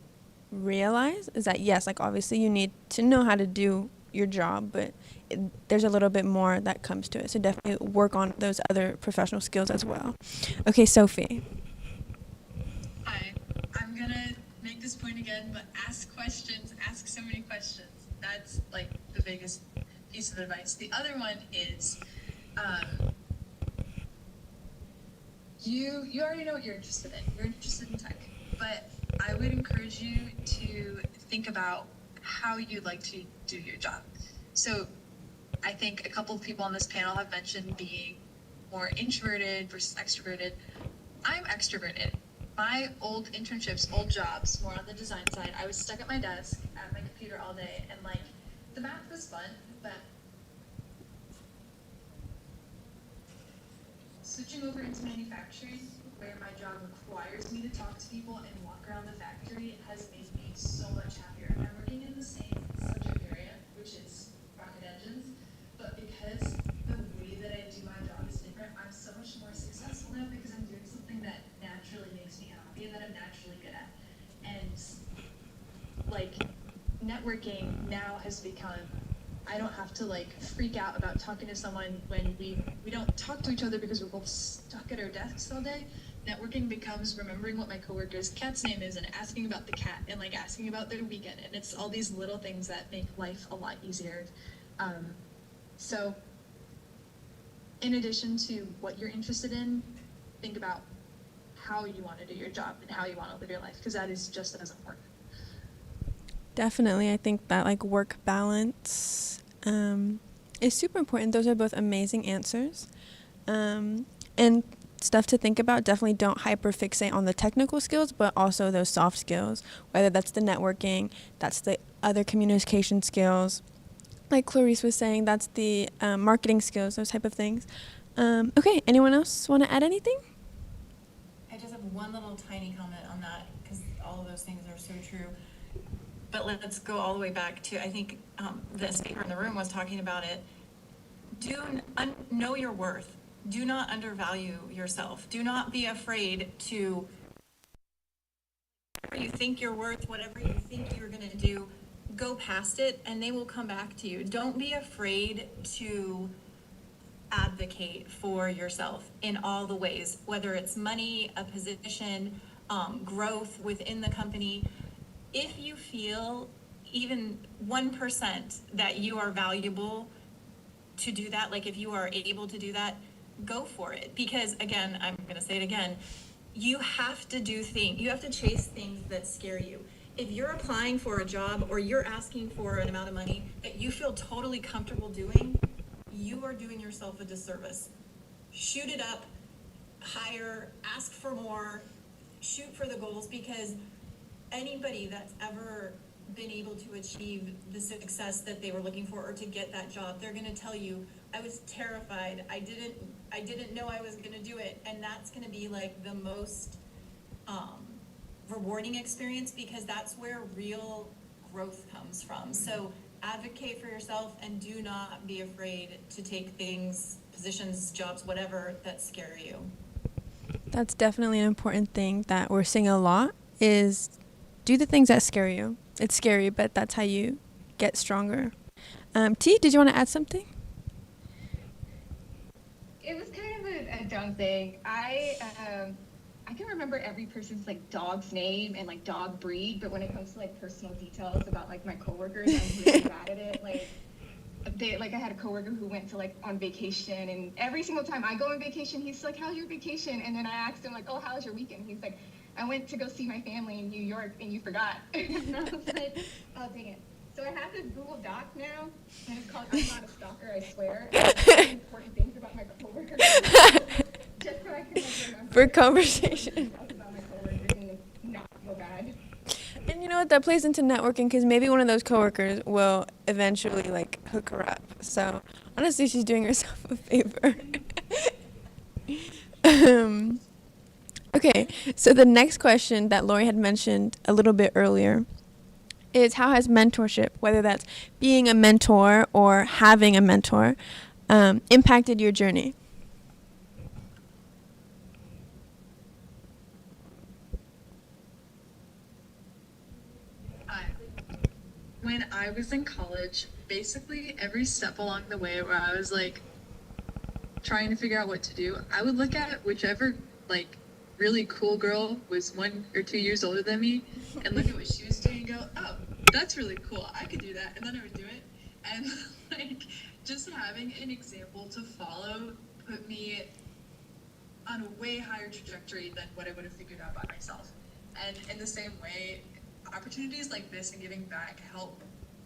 realize is that, yes, like obviously you need to know how to do your job, but there's a little bit more that comes to it. So definitely work on those other professional skills as well. Okay, Sophie. Hi, I'm gonna make this point again, but ask questions, ask so many questions. That's like the biggest piece of advice. The other one is, you already know what you're interested in. You're interested in tech, but I would encourage you to think about how you'd like to do your job. So I think a couple of people on this panel have mentioned being more introverted versus extroverted. I'm extroverted. My old internships, old jobs, more on the design side, I was stuck at my desk, at my computer all day, and like, the math was fun, but switching over into manufacturing, where my job requires me to talk to people and walk around the factory, has made me so much happier. I'm working in the same subject area, which is rocket engines, but because the way that I do my job is different, I'm so much more successful now because I'm doing something that naturally makes me happy and that I'm naturally good at. And like, networking now has become, I don't have to like freak out about talking to someone when we don't talk to each other because we're both stuck at our desks all day. Networking becomes remembering what my coworker's cat's name is and asking about the cat and like asking about their weekend. And it's all these little things that make life a lot easier. So in addition to what you're interested in, think about how you want to do your job and how you want to live your life, because that is just as important. Definitely. I think that like work balance is super important. Those are both amazing answers. And stuff to think about. Definitely don't hyperfixate on the technical skills, but also those soft skills, whether that's the networking, that's the other communication skills. Like Clarice was saying, that's the marketing skills, those type of things. Okay, anyone else want to add anything? I just have one little tiny comment on that because all of those things are so true. But let's go all the way back to, I think the speaker in the room was talking about it. Know your worth. Do not undervalue yourself. Do not be afraid to, whatever you think you're worth, whatever you think you're going to do, go past it and they will come back to you. Don't be afraid to advocate for yourself in all the ways, whether it's money, a position, growth within the company. If you feel even 1% that you are valuable to do that, like if you are able to do that, go for it. Because again, I'm going to say it again, you have to do things, you have to chase things that scare you. If you're applying for a job or you're asking for an amount of money that you feel totally comfortable doing, you are doing yourself a disservice. Shoot it up, hire, ask for more, shoot for the goals, because anybody that's ever been able to achieve the success that they were looking for or to get that job, they're going to tell you, I was terrified. I didn't know I was going to do it. And that's going to be like the most rewarding experience, because that's where real growth comes from. So advocate for yourself and do not be afraid to take things, positions, jobs, whatever, that scare you. That's definitely an important thing that we're seeing a lot, is do the things that scare you. It's scary, but that's how you get stronger. T, did you want to add something? It was kind of a dumb thing. I can remember every person's like dog's name and like dog breed, but when it comes to like personal details about like my coworkers, I'm really bad at it. Like I had a coworker who went to like on vacation, and every single time I go on vacation, he's like, "How's your vacation?" And then I asked him like, "Oh, how's your weekend?" He's like, "I went to go see my family in New York, and you forgot." And I was like, "Oh, dang it." So I have this Google Doc now, and it's called "I'm Not a Stalker, I Swear." And important things about my coworkers, just so I can like remember. For conversation. About my coworkers and not feel bad. And you know what, that plays into networking, because maybe one of those coworkers will eventually like hook her up. So honestly, she's doing herself a favor. Okay, so the next question that Lori had mentioned a little bit earlier is, how has mentorship, whether that's being a mentor or having a mentor, impacted your journey? When I was in college, basically every step along the way where I was like trying to figure out what to do, I would look at whichever like really cool girl was 1 or 2 years older than me and look at what she was doing and go, "Oh, that's really cool. I could do that." And then I would do it. And like just having an example to follow put me on a way higher trajectory than what I would have figured out by myself. And in the same way, opportunities like this and giving back help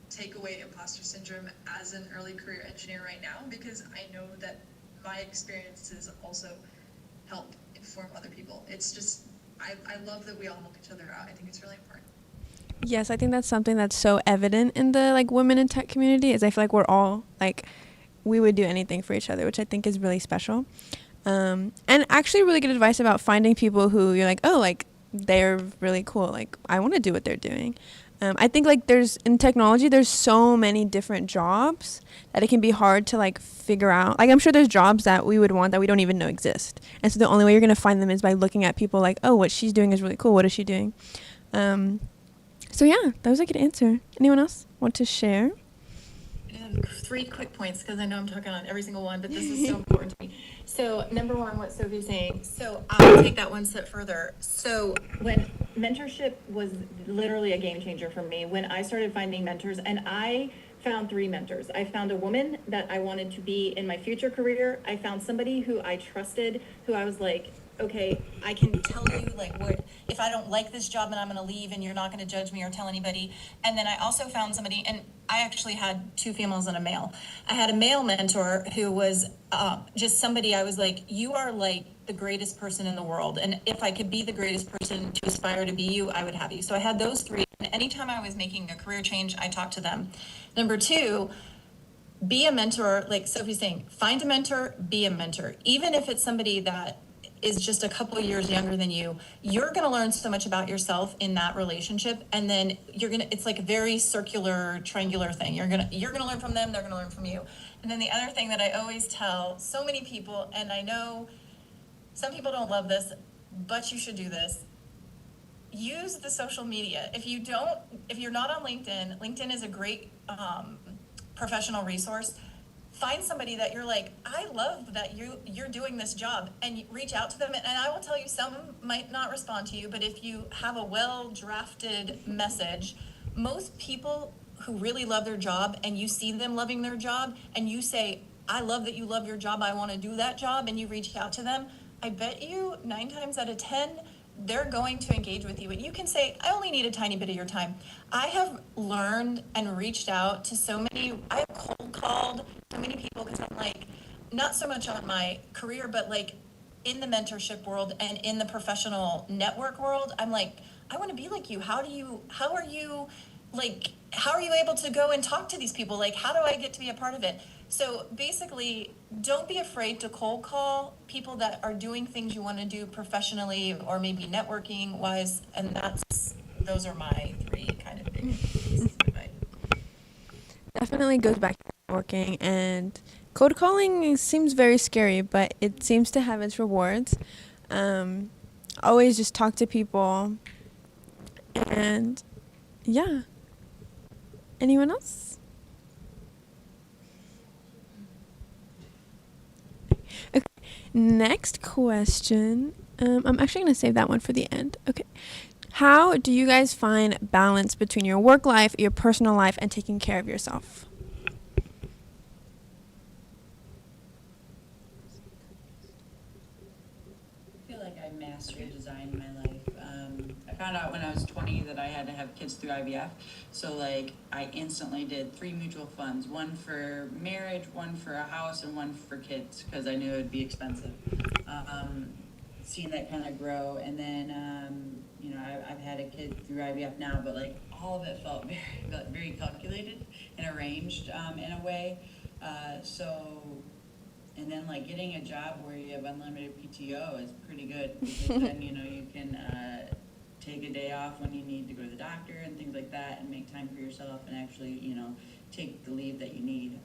take away imposter syndrome as an early career engineer right now, because I know that my experiences also help inform other people. It's just, I love that we all help each other out. I think it's really important. Yes, I think that's something that's so evident in the like women in tech community, is I feel like we're all like, we would do anything for each other, which I think is really special. And actually really good advice about finding people who you're like, oh, like they're really cool. Like I want to do what they're doing. I think like in technology, there's so many different jobs that it can be hard to like figure out. Like I'm sure there's jobs that we would want that we don't even know exist. And so the only way you're going to find them is by looking at people like, oh, what she's doing is really cool. What is she doing? So yeah, that was a good answer. Anyone else want to share? 3 quick points, because I know I'm talking on every single one, but this is so important to me. So number one, what Sophie's saying. So I'll take that one step further. So when mentorship was literally a game changer for me, when I started finding mentors, and I found 3 mentors. I found a woman that I wanted to be in my future career. I found somebody who I trusted, who I was like, okay, I can tell you like what, if I don't like this job and I'm going to leave and you're not going to judge me or tell anybody. And then I also found somebody, and I actually had 2 females and a male. I had a male mentor who was just somebody I was like, you are like the greatest person in the world. And if I could be the greatest person to aspire to be you, I would have you. So I had those 3. And anytime I was making a career change, I talked to them. Number 2, be a mentor. Like Sophie's saying, find a mentor, be a mentor. Even if it's somebody that is just a couple of years younger than you, you're going to learn so much about yourself in that relationship. And then it's like a very circular, triangular thing. You're going to learn from them. They're going to learn from you. And then the other thing that I always tell so many people, and I know some people don't love this, but you should do this. Use the social media. If you're not on LinkedIn, LinkedIn is a great professional resource. Find somebody that you're like, I love that you're doing this job, and reach out to them. And I will tell you, some might not respond to you, but if you have a well-drafted message, most people who really love their job and you see them loving their job and you say, I love that you love your job, I want to do that job, and you reach out to them, I bet you 9 times out of 10, they're going to engage with you. And you can say, I only need a tiny bit of your time. I have learned and reached out to I have cold called so many people, because I'm like, not so much on my career, but like in the mentorship world and in the professional network world, I'm like, I want to be like you. How are you able to go and talk to these people? Like, how do I get to be a part of it? So basically, don't be afraid to cold call people that are doing things you want to do professionally or maybe networking wise. And those are my 3 kind of big pieces of advice. Definitely goes back to networking, and cold calling seems very scary, but it seems to have its rewards. Always just talk to people, and yeah. Anyone else? Okay. Next question. I'm actually going to save that one for the end. Okay. How do you guys find balance between your work life, your personal life, and taking care of yourself? I feel like I mastered design in my life. I found out when I was 20 that I had to have kids through IVF. So like I instantly did 3 mutual funds, one for marriage, one for a house, and one for kids because I knew it would be expensive. Seeing that kind of grow, and then I've had a kid through IVF now, but like all of it felt very calculated and arranged in a way. And then like getting a job where you have unlimited PTO is pretty good because then you can take a day off when you need to go to the doctor and things like that, and make time for yourself and actually take the leave that you need.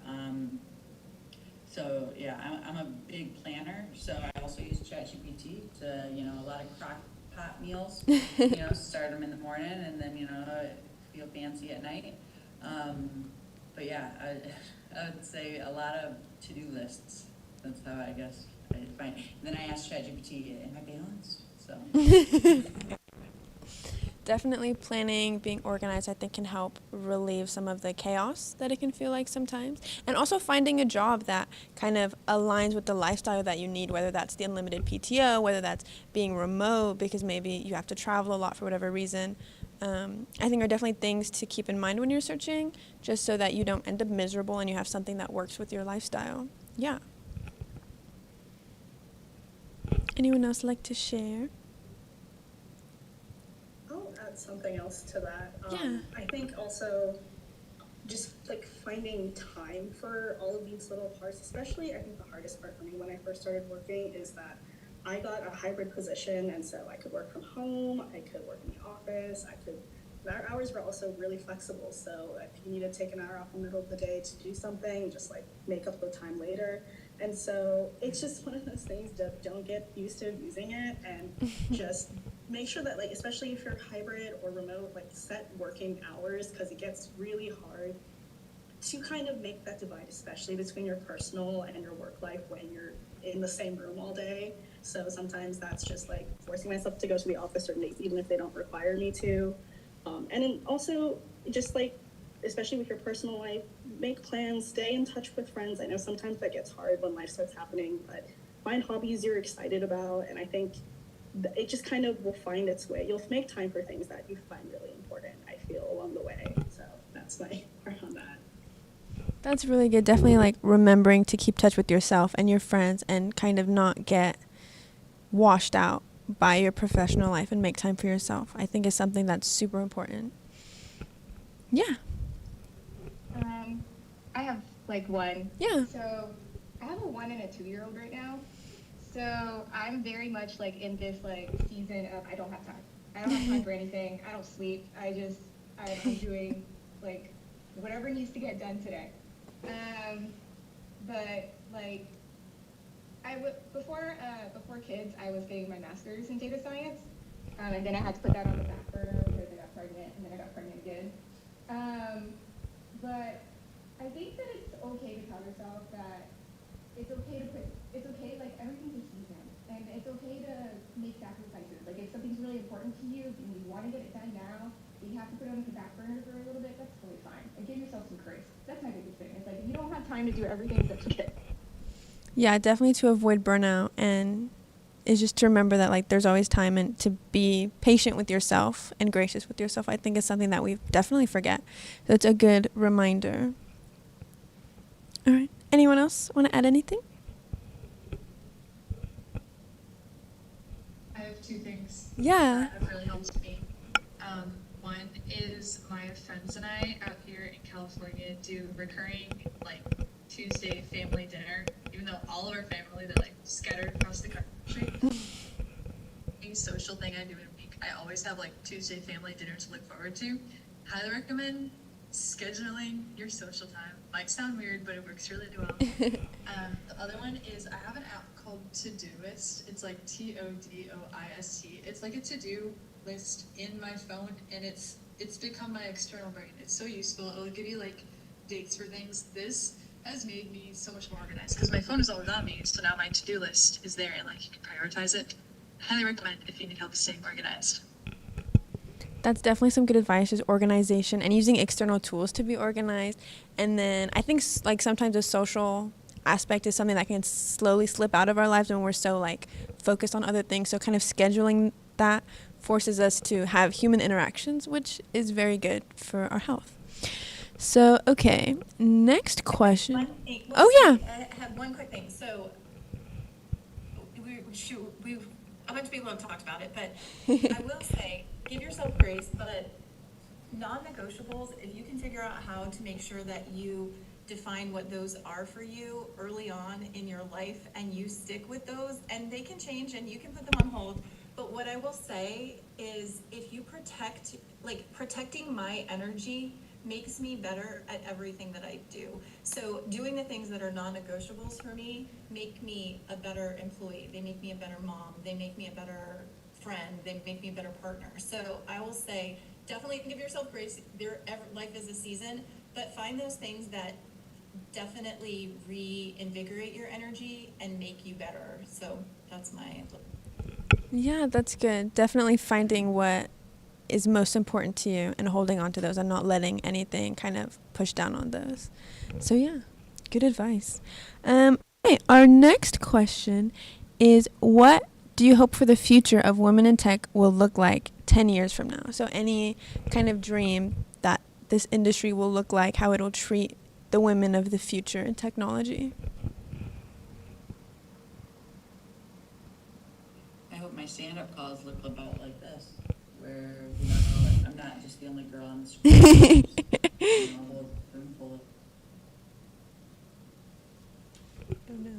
So yeah, I'm a big planner, so I also use ChatGPT to a lot of crock pot meals. Start them in the morning and then feel fancy at night. But yeah, I would say a lot of to-do lists. That's how I guess I find. And then I asked ChatGPT, "Am I balanced?" So. Definitely planning, being organized, I think can help relieve some of the chaos that it can feel like sometimes. And also finding a job that kind of aligns with the lifestyle that you need, whether that's the unlimited PTO, whether that's being remote because maybe you have to travel a lot for whatever reason. I think are definitely things to keep in mind when you're searching, just so that you don't end up miserable and you have something that works with your lifestyle. Yeah. Anyone else like to share? I'll add something else to that. Yeah. I think also just like finding time for all of these little parts, especially I think the hardest part for me when I first started working is that I got a hybrid position, and so I could work from home, I could work in the office, our hours were also really flexible. So if you need to take an hour off in the middle of the day to do something, just like make up the time later. And so it's just one of those things that don't get used to using it, and just make sure that like, especially if you're hybrid or remote, like set working hours, because it gets really hard to kind of make that divide, especially between your personal and your work life when you're in the same room all day. So sometimes that's just like forcing myself to go to the office certain days, even if they don't require me to. And then also just like, especially with your personal life, make plans, stay in touch with friends. I know sometimes that gets hard when life starts happening, but find hobbies you're excited about. And I think it just kind of will find its way. You'll make time for things that you find really important, I feel, along the way. So that's my part on that. That's really good. Definitely like remembering to keep touch with yourself and your friends and kind of not get washed out by your professional life and make time for yourself, I think is something that's super important. Yeah. I have like one. Yeah. So I have a 1 and a 2-year-old right now. So I'm very much like in this like season of I don't have time. I don't have time for anything. I don't sleep. I'm doing like whatever needs to get done today. But like before kids, I was getting my master's in data science, and then I had to put that on the back burner because I got pregnant, and then I got pregnant again. But I think that it's okay to tell yourself that it's okay, like everything's a season, and it's okay to make sacrifices. Like if something's really important to you, and you want to get it done now, you have to put it on the back burner for a little bit, that's totally fine. And give yourself some grace. That's my biggest thing. It's like if you don't have time to do everything, that's okay. Yeah, definitely to avoid burnout, and is just to remember that like there's always time, and to be patient with yourself and gracious with yourself, I think is something that we definitely forget. So it's a good reminder. All right. Anyone else want to add anything? I have 2 things Yeah. that have really helped me. One is my friends and I out here in California do recurring like Tuesday family dinner, even though all of our family, they're like scattered across the country. A social thing I do in a week. I always have like Tuesday family dinner to look forward to. Highly recommend scheduling your social time. Might sound weird, but it works really well. The other one is I have an app called Todoist. It's like Todoist. It's like a to-do list in my phone, and it's become my external brain. It's so useful. It'll give you like dates for things. This has made me so much more organized because my phone is always on me, so now my to-do list is there and like you can prioritize it. Highly recommend if you need help staying organized. That's definitely some good advice, is organization and using external tools to be organized. And then I think like sometimes the social aspect is something that can slowly slip out of our lives when we're so like focused on other things. So kind of scheduling that forces us to have human interactions, which is very good for our health. So, okay, next question. Yeah. I have one quick thing. So we've a bunch of people have talked about it, but I will say, give yourself grace, but non-negotiables, if you can figure out how to make sure that you define what those are for you early on in your life and you stick with those, and they can change and you can put them on hold. But what I will say is if you protecting my energy makes me better at everything that I do. So doing the things that are non-negotiables for me make me a better employee. They make me a better mom. They make me a better friend. They make me a better partner. So I will say, definitely give yourself grace. Life is a season, but find those things that definitely reinvigorate your energy and make you better. So that's my... Yeah, that's good. Definitely finding what is most important to you and holding on to those and not letting anything kind of push down on those. So yeah, good advice. Okay, our next question is, what do you hope for the future of women in tech will look like 10 years from now? So any kind of dream that this industry will look like, how it will treat the women of the future in technology. I hope my stand-up calls look about like this, where I'm not just the only girl on the screen. A whole room full of... Oh no.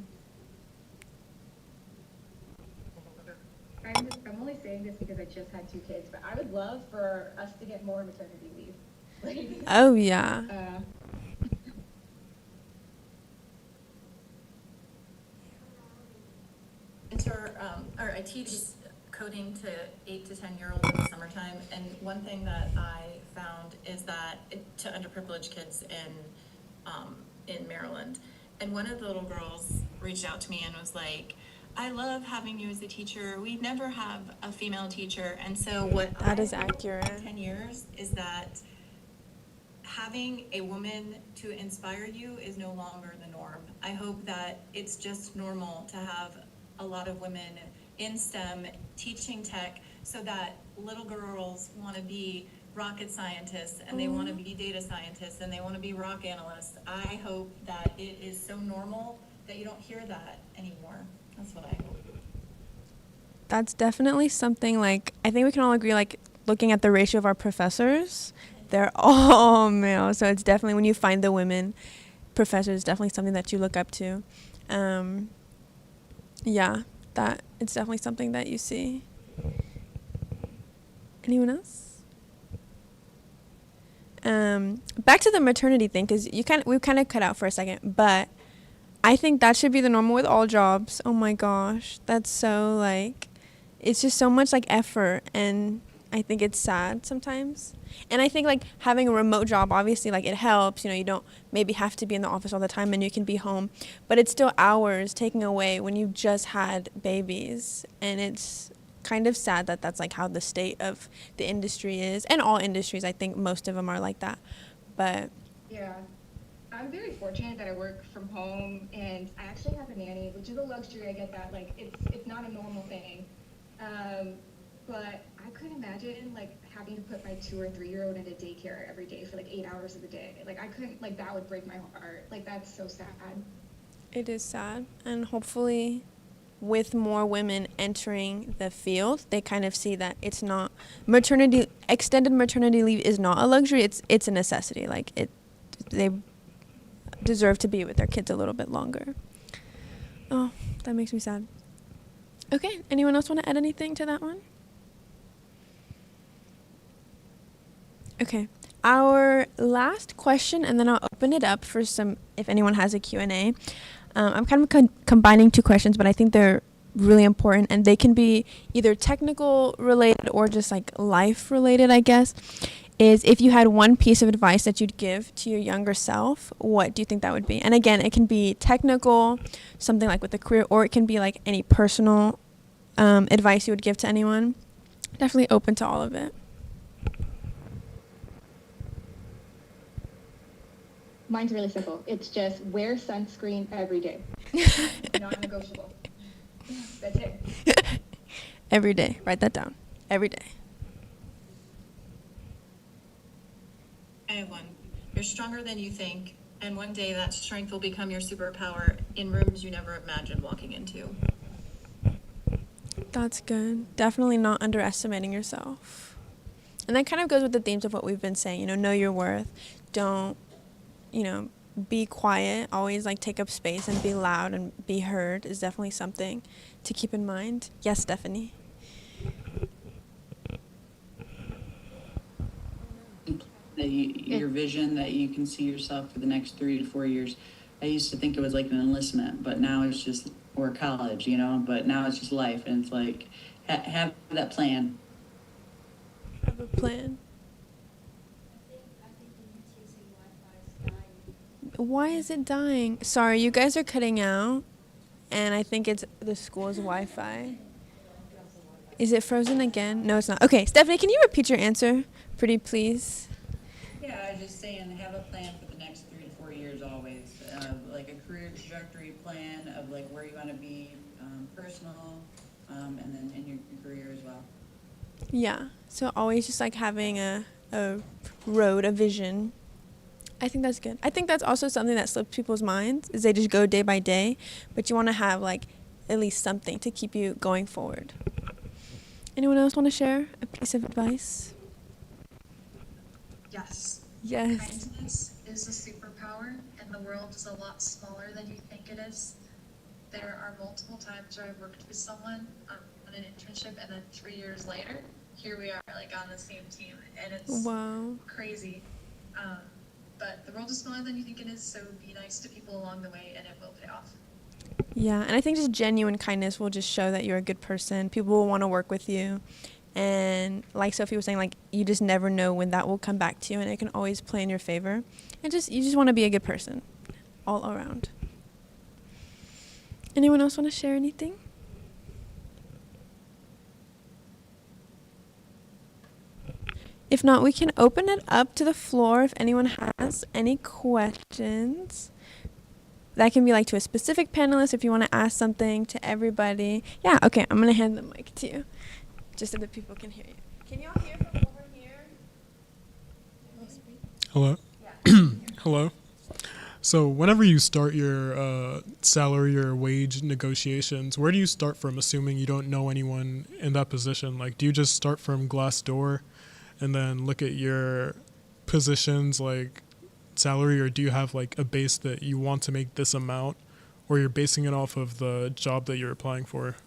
I'm only saying this because I just had 2 kids, but I would love for us to get more maternity leave. Oh yeah. I teach coding to 8 to 10-year-olds in the summertime, and one thing that I found is that to underprivileged kids in Maryland, and one of the little girls reached out to me and was like, I love having you as a teacher. We never have a female teacher. And so what that is accurate. In 10 years is that having a woman to inspire you is no longer the norm. I hope that it's just normal to have a lot of women in STEM teaching tech, so that little girls want to be rocket scientists and they want to be data scientists and they want to be rock analysts. I hope that it is so normal that you don't hear that anymore. That's what I hope. That's definitely something, like, I think we can all agree, like, looking at the ratio of our professors, they're all male. So it's definitely, when you find the women professors, definitely something that you look up to. Yeah, that it's definitely something that you see. Anyone else? Back to the maternity thing, because we kind of cut out for a second, but I think that should be the normal with all jobs. Oh my gosh, that's so, like, it's just so much, like, effort, and I think it's sad sometimes. And I think, like, having a remote job, obviously, like, it helps. You know, you don't maybe have to be in the office all the time and you can be home. But it's still hours taking away when you've just had babies. And it's kind of sad that that's, like, how the state of the industry is. And all industries, I think most of them are like that. But yeah, I'm very fortunate that I work from home, and I actually have a nanny, which is a luxury. I get that. Like, it's not a normal thing. But I couldn't imagine, like, having to put my 2 or 3-year-old in a daycare every day for, like, 8 hours of the day. Like, I couldn't, like, that would break my heart. Like, that's so sad. it is sad. And hopefully with more women entering the field, they kind of see that it's not extended maternity leave is not a luxury, it's a necessity. Like they deserve to be with their kids a little bit longer. Oh, that makes me sad. Okay, anyone else want to add anything to that one? Okay, our last question, and then I'll open it up for some, if anyone has a Q&A. I'm kind of combining two questions, but I think they're really important, and they can be either technical related or just like life related, I guess. Is if you had one piece of advice that you'd give to your younger self, what do you think that would be? And again, it can be technical, something like with a career, or it can be like any personal advice you would give to anyone. Definitely open to all of it. Mine's really simple. It's just wear sunscreen every day. Non-negotiable. That's it. Every day. Write that down. Every day. I have one. You're stronger than you think, and one day that strength will become your superpower in rooms you never imagined walking into. That's good. Definitely not underestimating yourself. And that kind of goes with the themes of what we've been saying. Know your worth. Don't, be quiet. Always like take up space and be loud and be heard is definitely something to keep in mind. Yes, Stephanie. Your vision that you can see yourself for the next 3 to 4 years. I used to think it was like an enlistment, but now it's just, or college, but now it's just life, and it's like have that plan. Have a plan. Why is it dying? Sorry, you guys are cutting out, and I think it's the school's Wi-Fi. Is it frozen again? No, it's not. Okay, Stephanie, can you repeat your answer, pretty please? Yeah, I was just saying, have a plan for the next 3 to 4 years always. Like a career trajectory plan of like where you want to be, personal, and then in your career as well. Yeah, so always just like having a road, a vision. I think that's good. I think that's also something that slips people's minds, is they just go day by day, but you want to have like at least something to keep you going forward. Anyone else want to share a piece of advice? Yes. Yes. Kindness is a superpower, and the world is a lot smaller than you think it is. There are multiple times where I've worked with someone on an internship, and then 3 years later, here we are, like on the same team, and it's crazy. But the world is smaller than you think it is, so be nice to people along the way, and it will pay off. Yeah, and I think just genuine kindness will just show that you're a good person. People will want to work with you. And like Sophie was saying, like you just never know when that will come back to you, and it can always play in your favor. And you just want to be a good person all around. Anyone else want to share anything? If not, we can open it up to the floor if anyone has any questions. That can be like to a specific panelist if you want to ask something to everybody. Yeah, okay, I'm going to hand the mic to you, just so that people can hear you. Can y'all hear from over here? Hello? Yeah. Hello? So whenever you start your salary or wage negotiations, where do you start from, assuming you don't know anyone in that position? Like, do you just start from Glassdoor and then look at your positions, like salary, or do you have like a base that you want to make this amount, or you're basing it off of the job that you're applying for?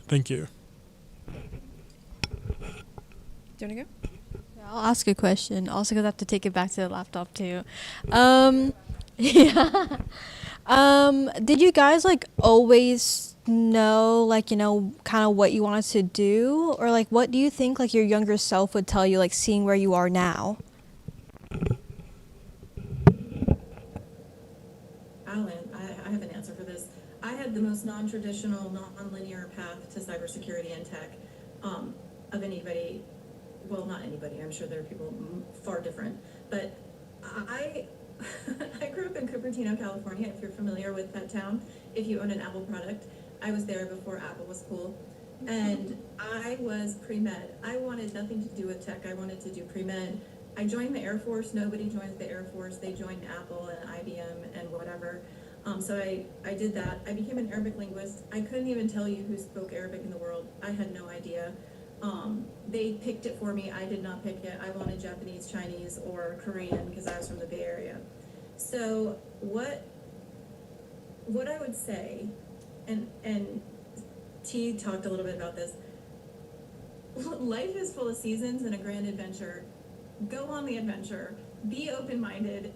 Thank you. Do you want to go? Yeah, I'll ask a question, also because I have to take it back to the laptop too. Yeah. Did you guys like always know like, you know, kind of what you wanted to do, or like what do you think like your younger self would tell you, like seeing where you are now? Alan, I have an answer for this. I had the most non-traditional, non-linear path to cybersecurity and tech of anybody. Well, not anybody. I'm sure there are people far different. But I I grew up in Cupertino, California, if you're familiar with that town. If you own an Apple product, I was there before Apple was cool. And I was pre-med. I wanted nothing to do with tech. I wanted to do pre-med. I joined the Air Force. Nobody joins the Air Force. They joined Apple and IBM and whatever. So I did that. I became an Arabic linguist. I couldn't even tell you who spoke Arabic in the world. I had no idea. They picked it for me. I did not pick it. I wanted Japanese, Chinese, or Korean because I was from the Bay Area. So what I would say, and T talked a little bit about this, life is full of seasons and a grand adventure. Go on the adventure. Be open-minded.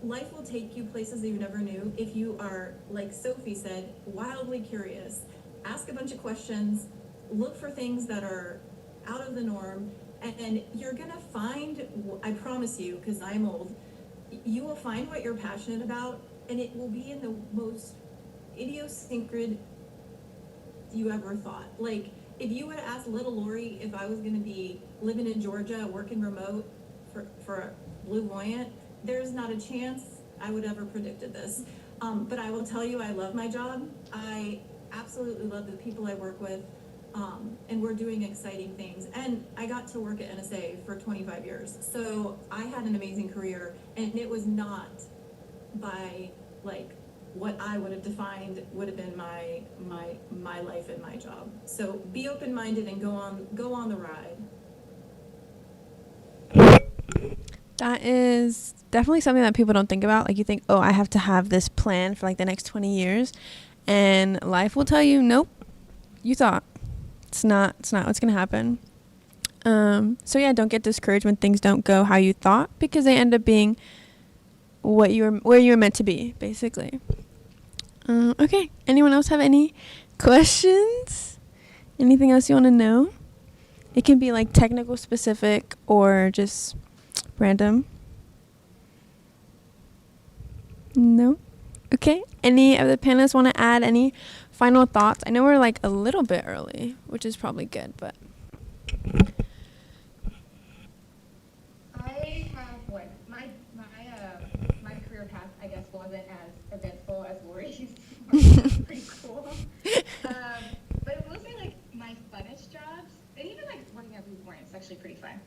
Life will take you places that you never knew if you are, like Sophie said, wildly curious. Ask a bunch of questions. Look for things that are out of the norm, and you're gonna find, I promise you, because I'm old, you will find what you're passionate about, and it will be in the most idiosyncratic you ever thought. Like, if you would have asked little Lori if I was gonna be living in Georgia, working remote for a Blue Voyant, there's not a chance I would ever predicted this. But I will tell you, I love my job. I absolutely love the people I work with. And we're doing exciting things. And I got to work at NSA for 25 years. So I had an amazing career, and it was not by like what I would have defined would have been my life and my job. So be open-minded and go on the ride. That is definitely something that people don't think about. Like, you think, oh, I have to have this plan for like the next 20 years. And life will tell you, nope, you thought. It's not what's going to happen. So yeah, don't get discouraged when things don't go how you thought, because they end up being where you were meant to be, basically. Okay. Anyone else have any questions? Anything else you want to know? It can be like technical specific or just random. No? Okay. Any of the panelists want to add any final thoughts? I know we're like a little bit early, which is probably good, but I have what my career path, I guess, wasn't as eventful as Lori's. Pretty cool. But I will say, like, my funnest jobs, and even like working at Blue Point, it's actually pretty fun.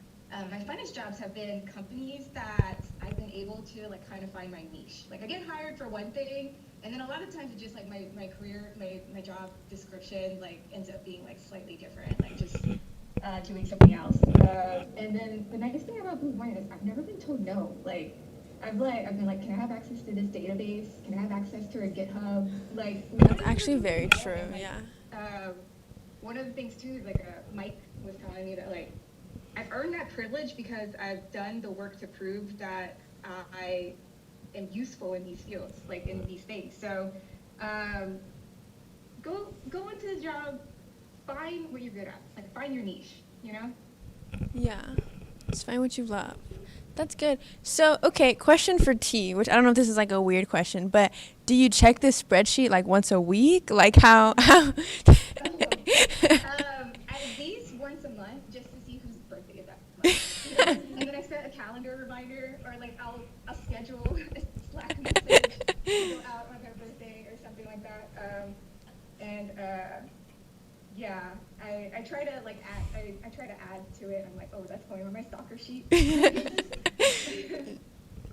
My funnest jobs have been companies that I've been able to like kind of find my niche. Like, I get hired for one thing, and then a lot of times it just like my career, my job description like ends up being like slightly different, like just doing something else. And then the nice thing about Blue Point is I've never been told no. Like, I've been like, can I have access to this database? Can I have access to a GitHub? Like, that's actually very true. Like, yeah. One of the things too, like Mike was telling me that like I've earned that privilege because I've done the work to prove that I am useful in these fields, like in these things. So go into the job, find what you're good at, like find your niche, you know? Yeah. Just find what you love. That's good. So, okay, question for T, which I don't know if this is like a weird question, but do you check this spreadsheet like once a week? Like how At least once a month, just to see whose birthday is that month. And then I set a calendar reminder, or like I'll schedule a Slack message to go out on their birthday or something like that. Yeah, I try to like add. I try to add to it. I'm like, oh, that's going on my stalker sheet.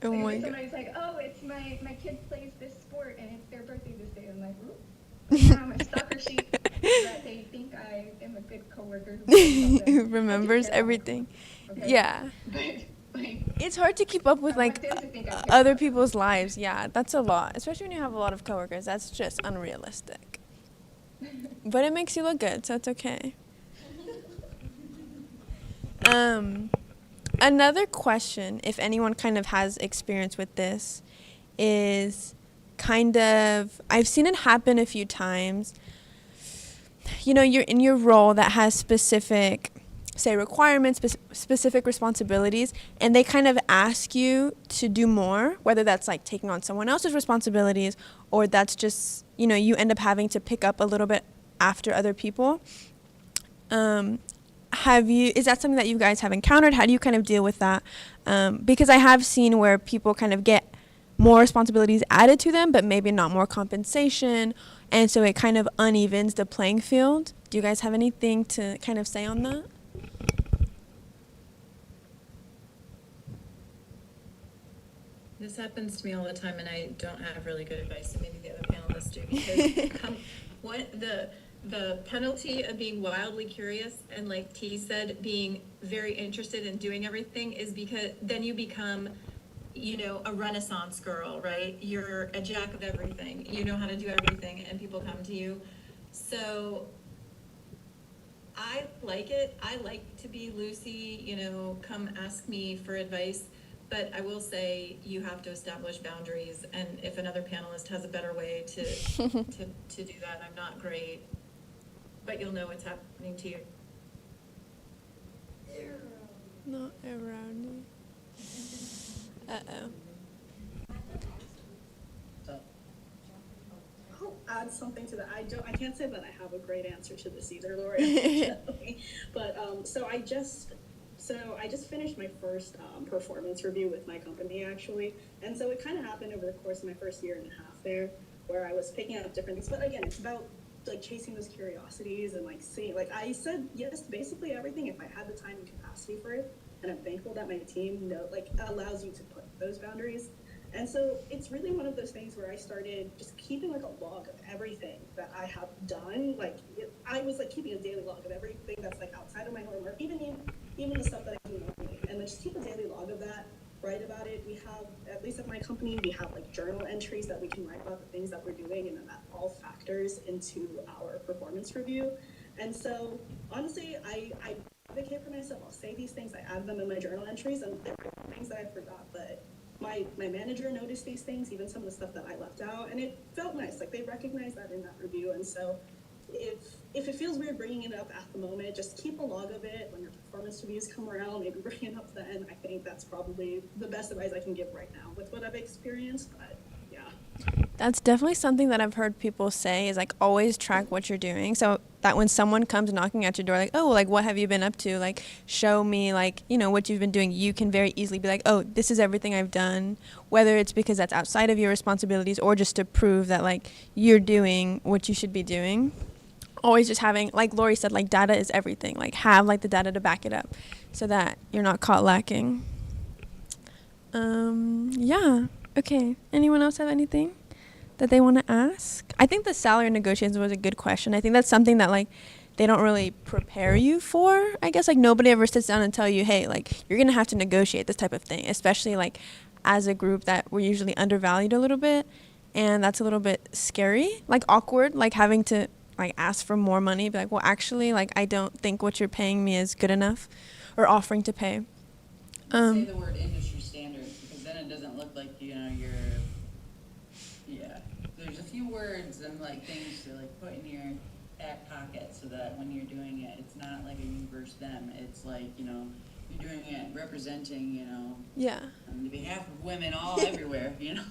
Oh my Like, god. somebody's like, oh, it's my kid plays this sport and it's their birthday this day. I'm like, ooh, on my stalker sheet, that they think I am a good coworker Who remembers everything. Okay? Yeah. Like, It's hard to keep up with like other people's lives. Yeah, that's a lot, especially when you have a lot of coworkers. That's just unrealistic. But it makes you look good, so it's okay. Another question, if anyone kind of has experience with this, is kind of, I've seen it happen a few times. You know, you're in your role that has specific, say, requirements, specific responsibilities, and they kind of ask you to do more, whether that's like taking on someone else's responsibilities, or that's just, you know, you end up having to pick up a little bit after other people. Is that something that you guys have encountered? How do you kind of deal with that? Because I have seen where people kind of get more responsibilities added to them, but maybe not more compensation, and so it kind of unevens the playing field. Do you guys have anything to kind of say on that? This happens to me all the time, and I don't have really good advice, and maybe the other panelists do, because the penalty of being wildly curious and, like T said, being very interested in doing everything is because then you become, you know, a Renaissance girl, right? You're a jack of everything. You know how to do everything, and people come to you. So I like it. I like to be Lucy, you know, come ask me for advice. But I will say you have to establish boundaries, and if another panelist has a better way to do that, I'm not great. But you'll know what's happening to you. Not around me. Uh-oh. I'll add something to that. I can't say that I have a great answer to this either, Lori, unfortunately. But so I just finished my first performance review with my company, actually. And so it kind of happened over the course of my first year and a half there, where I was picking up different things. But again, it's about like chasing those curiosities and like seeing, like I said yes to basically everything if I had the time and capacity for it. And I'm thankful that my team allows you to put those boundaries. And so it's really one of those things where I started just keeping like a log of everything that I have done. I was like keeping a daily log of everything that's like outside of my norm, or even the stuff that I do normally. And then just keep a daily log of that, write about it. We have, at least at my company, we have like journal entries that we can write about the things that we're doing, and then that all factors into our performance review. And so honestly, I advocate for myself. I'll say these things, I add them in my journal entries, and there are things that I forgot, but my manager noticed these things, even some of the stuff that I left out, and it felt nice. Like they recognized that in that review. And so if it feels weird bringing it up at the moment, just keep a log of it. When your performance reviews come around, maybe bring it up then. I think that's probably the best advice I can give right now with what I've experienced. But yeah. That's definitely something that I've heard people say is like always track what you're doing, so that when someone comes knocking at your door like, oh, like what have you been up to, like show me like, you know, what you've been doing, you can very easily be like, oh, this is everything I've done, whether it's because that's outside of your responsibilities or just to prove that like you're doing what you should be doing. Always just having, like Lori said, like data is everything, like have like the data to back it up so that you're not caught lacking. Yeah, okay, anyone else have anything that they want to ask? I think the salary negotiations was a good question. I think that's something that like they don't really prepare you for. I guess like nobody ever sits down and tell you, hey, like you're gonna have to negotiate this type of thing, especially like as a group that we're usually undervalued a little bit, and that's a little bit scary, like awkward, like having to like ask for more money, be like, well actually like I don't think what you're paying me is good enough, or offering to pay. Say the word industry standard, because then it doesn't look like, you know, there's a few words and like things to like put in your back pocket so that when you're doing it, it's not like a you versus them. It's like, you know, you're doing it representing, you know, yeah, on behalf of women all everywhere, you know.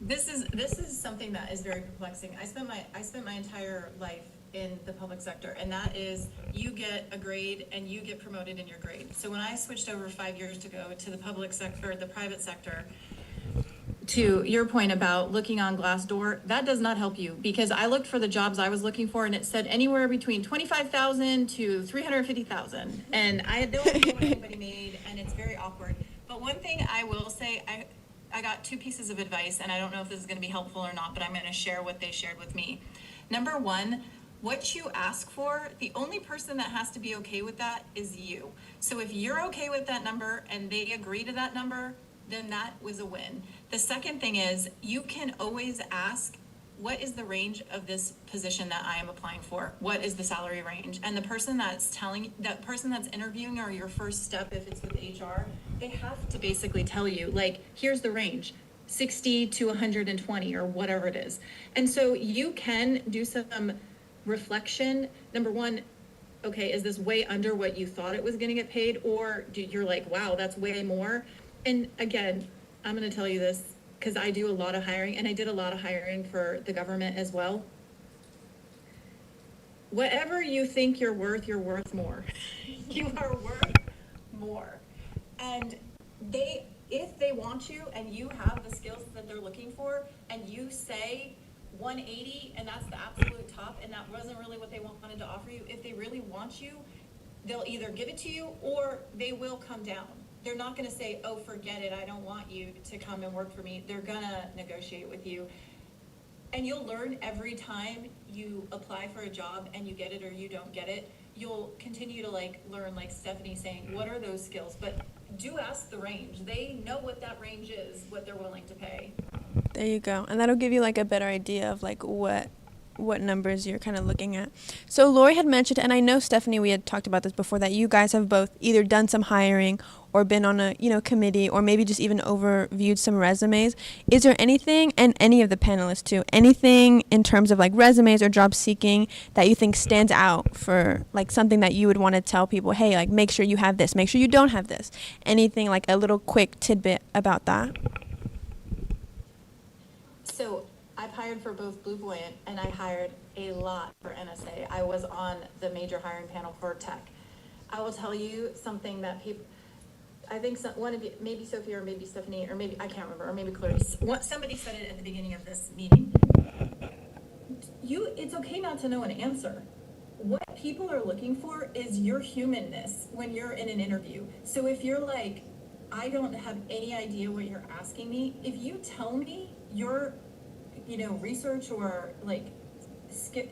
This is something that is very perplexing. I spent my entire life in the public sector, and that is you get a grade and you get promoted in your grade. So when I switched over 5 years ago to the public sector, the private sector, to your point about looking on Glassdoor, that does not help you, because I looked for the jobs I was looking for and it said anywhere between 25,000 to 350,000, and I had no idea what anybody made, and it's very awkward. But one thing I will say, I got 2 pieces of advice, and I don't know if this is going to be helpful or not, but I'm going to share what they shared with me. Number 1, what you ask for, the only person that has to be okay with that is you. So if you're okay with that number and they agree to that number, then that was a win. The second thing is you can always ask what is the range of this position that I am applying for? What is the salary range? And the person that's interviewing, or your first step, if it's with HR, they have to basically tell you, like, here's the range, 60 to 120 or whatever it is. And so you can do some reflection. Number one, okay, is this way under what you thought it was going to get paid? Or you're like, wow, that's way more. And again, I'm going to tell you this because I do a lot of hiring, and I did a lot of hiring for the government as well. Whatever you think you're worth more. You are worth more. And if they want you and you have the skills that they're looking for, and you say 180 and that's the absolute top, and that wasn't really what they wanted to offer you, if they really want you, they'll either give it to you or they will come down. They're not going to say, oh, forget it, I don't want you to come and work for me. They're going to negotiate with you. And you'll learn every time you apply for a job and you get it or you don't get it. You'll continue to learn, like Stephanie's saying, what are those skills? But do ask the range. They know what that range is, what they're willing to pay. There you go. And that'll give you a better idea of what numbers you're kind of looking at. So Lori had mentioned, and I know Stephanie, we had talked about this before, that you guys have both either done some hiring or been on a committee, or maybe just even overviewed some resumes. Is there anything, and any of the panelists too, anything in terms of resumes or job seeking that you think stands out for something that you would want to tell people, hey, make sure you have this, make sure you don't have this, anything, a little quick tidbit about that? So I've hired for both Blue Voyant, and I hired a lot for NSA. I was on the major hiring panel for tech. I will tell you something that people, I think one of you, maybe Sophie or maybe Stephanie, or maybe, I can't remember, or maybe Clarice, somebody said it at the beginning of this meeting. It's okay not to know an answer. What people are looking for is your humanness when you're in an interview. So if you're like, I don't have any idea what you're asking me, if you tell me your research or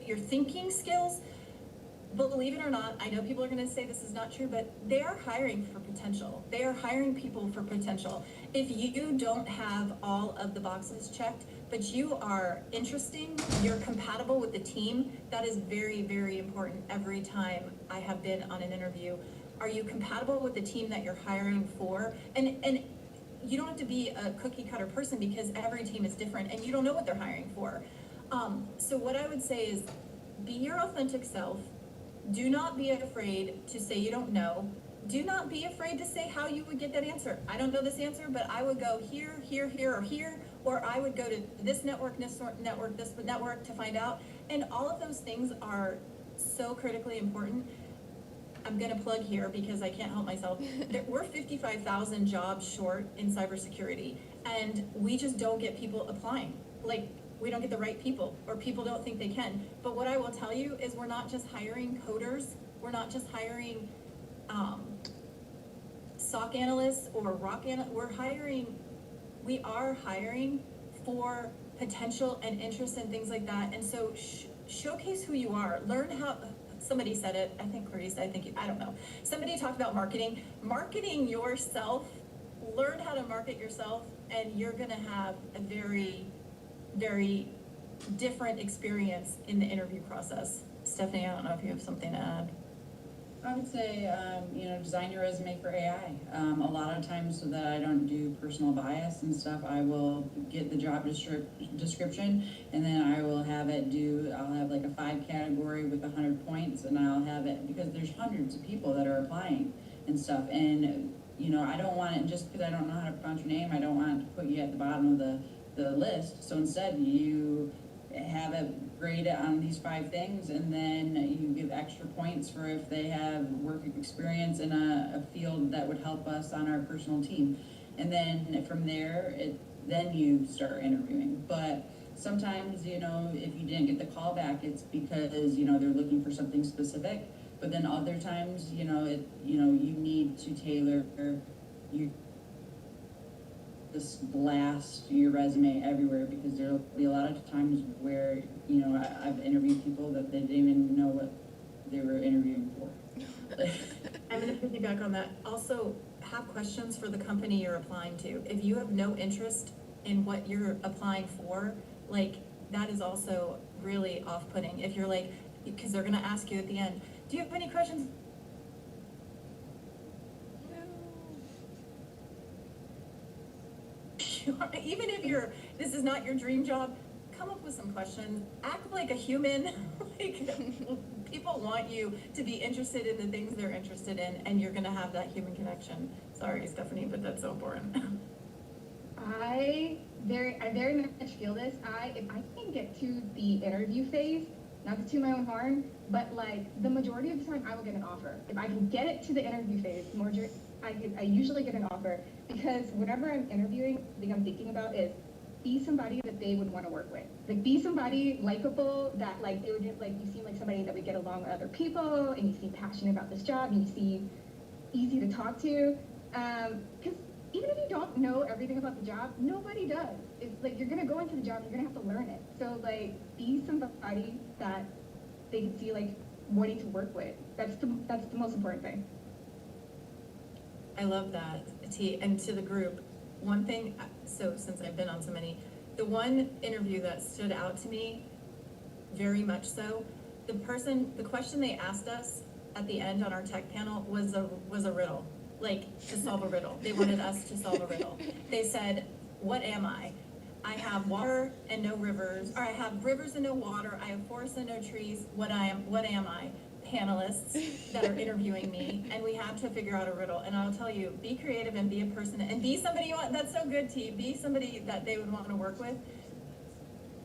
your thinking skills, believe it or not, I know people are going to say this is not true, but they are hiring for potential. They are hiring people for potential. If you don't have all of the boxes checked, but you are interesting, you're compatible with the team, that is very, very important every time I have been on an interview. Are you compatible with the team that you're hiring for? And you don't have to be a cookie cutter person, because every team is different and you don't know what they're hiring for. So what I would say is, be your authentic self. Do not be afraid to say you don't know. Do not be afraid to say how you would get that answer. I don't know this answer, but I would go here, here, here, or here, or I would go to this network, this network to find out. And all of those things are so critically important. I'm going to plug here because I can't help myself. We're 55,000 jobs short in cybersecurity, and we just don't get people applying. We don't get the right people, or people don't think they can. But what I will tell you is, we're not just hiring coders. We're not just hiring SOC analysts or ROC analysts. We are hiring for potential and interest and things like that. And so showcase who you are. Learn how. Somebody said it, I think Clarice, I don't know. Somebody talked about marketing. Marketing yourself, learn how to market yourself, and you're gonna have a very, very different experience in the interview process. Stephanie, I don't know if you have something to add. I would say, design your resume for AI. A lot of times, so that I don't do personal bias and stuff, I will get the job description, and then I will have it I'll have a 5 category with 100 points, and I'll have it, because there's hundreds of people that are applying and stuff, and I don't want it, just because I don't know how to pronounce your name, I don't want to put you at the bottom of the list. So instead, you have it graded on these 5 things, and then you give extra points for if they have work experience in a field that would help us on our personal team. And then from there, then you start interviewing. But sometimes, if you didn't get the call back, it's because, they're looking for something specific. But then other times, you need to tailor you just blast your resume everywhere, because there'll be a lot of times where I've interviewed people that they didn't even know what they were interviewing for. I'm going to piggyback on that. Also, have questions for the company you're applying to. If you have no interest in what you're applying for, that is also really off-putting. If you're like, because they're gonna ask you at the end, do you have any questions? Even if this is not your dream job, come up with some questions. Act like a human. Like, people want you to be interested in the things they're interested in, and you're gonna have that human connection. Sorry, Stephanie, but that's so important. I very much feel this. If I can get to the interview phase, not to toot my own horn, but like the majority of the time I will get an offer. If I can get it to the interview phase, I usually get an offer, because whenever I'm interviewing, the thing I'm thinking about is be somebody that they would want to work with. Like, be somebody likable that like they would just, like, you seem like somebody that would get along with other people, and you seem passionate about this job, and you seem easy to talk to. Because even if you don't know everything about the job, nobody does. It's like, you're gonna go into the job, you're gonna have to learn it. So like, be somebody that they can see like wanting to work with. That's the most important thing. I love that, T. And to the group, one thing, so since I've been on so many, the one interview that stood out to me very much so, the question they asked us at the end on our tech panel was a riddle, like to solve a riddle. They wanted us to solve a riddle. They said, what am I? I have water and no rivers, or I have rivers and no water, I have forests and no trees, what am I? Panelists that are interviewing me, and we have to figure out a riddle. And I'll tell you, be creative and be a person, and be somebody you want. That's so good, T. Be somebody that they would want to work with.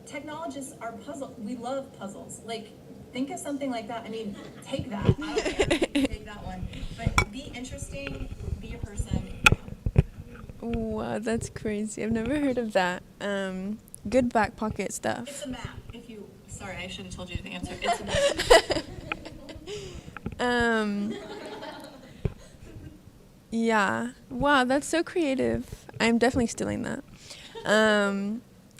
Technologists are we love puzzles. Like, think of something like that. I mean, take that. I don't care. Take that one. But be interesting, be a person. Wow, that's crazy. I've never heard of that. Good back pocket stuff. It's a map. Sorry, I should have told you the answer. It's a map. Yeah. Wow, that's so creative. I'm definitely stealing that.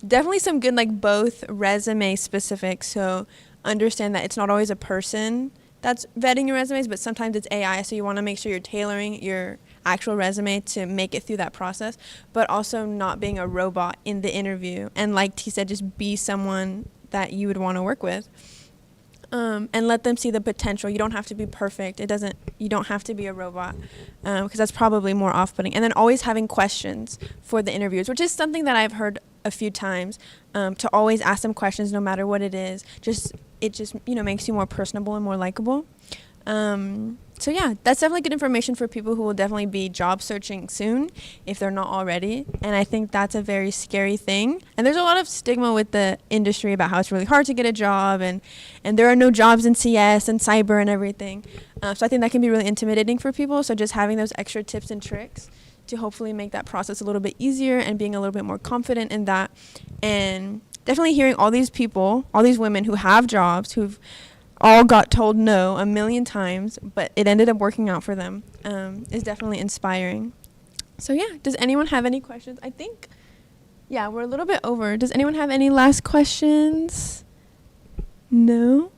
Definitely some good, like, both resume specific. So understand that it's not always a person that's vetting your resumes, but sometimes it's AI. So you want to make sure you're tailoring your actual resume to make it through that process, but also not being a robot in the interview. And like T said, just be someone that you would want to work with. And let them see the potential. You don't have to be perfect. You don't have to be a robot, because that's probably more off-putting. And then always having questions for the interviews, which is something that I've heard a few times, to always ask them questions no matter what it is. It just makes you more personable and more likable. So yeah, that's definitely good information for people who will definitely be job searching soon if they're not already. And I think that's a very scary thing. And there's a lot of stigma with the industry about how it's really hard to get a job, and there are no jobs in CS and cyber and everything. So I think that can be really intimidating for people. So just having those extra tips and tricks to hopefully make that process a little bit easier and being a little bit more confident in that. And definitely hearing all these people, all these women who have jobs, who've all got told no a million times, but it ended up working out for them, is definitely inspiring. So yeah, does anyone have any questions? I think, yeah, we're a little bit over. Does anyone have any last questions? No?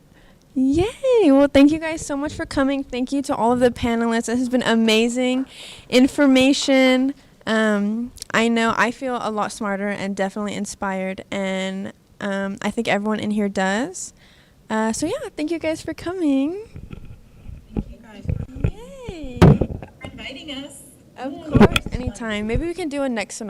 Yay! Well, thank you guys so much for coming. Thank you to all of the panelists. This has been amazing information. I know I feel a lot smarter and definitely inspired, and I think everyone in here does. So yeah, thank you guys for coming. Thank you guys. Yay! For inviting us. Of course, anytime. Maybe we can do a next semester.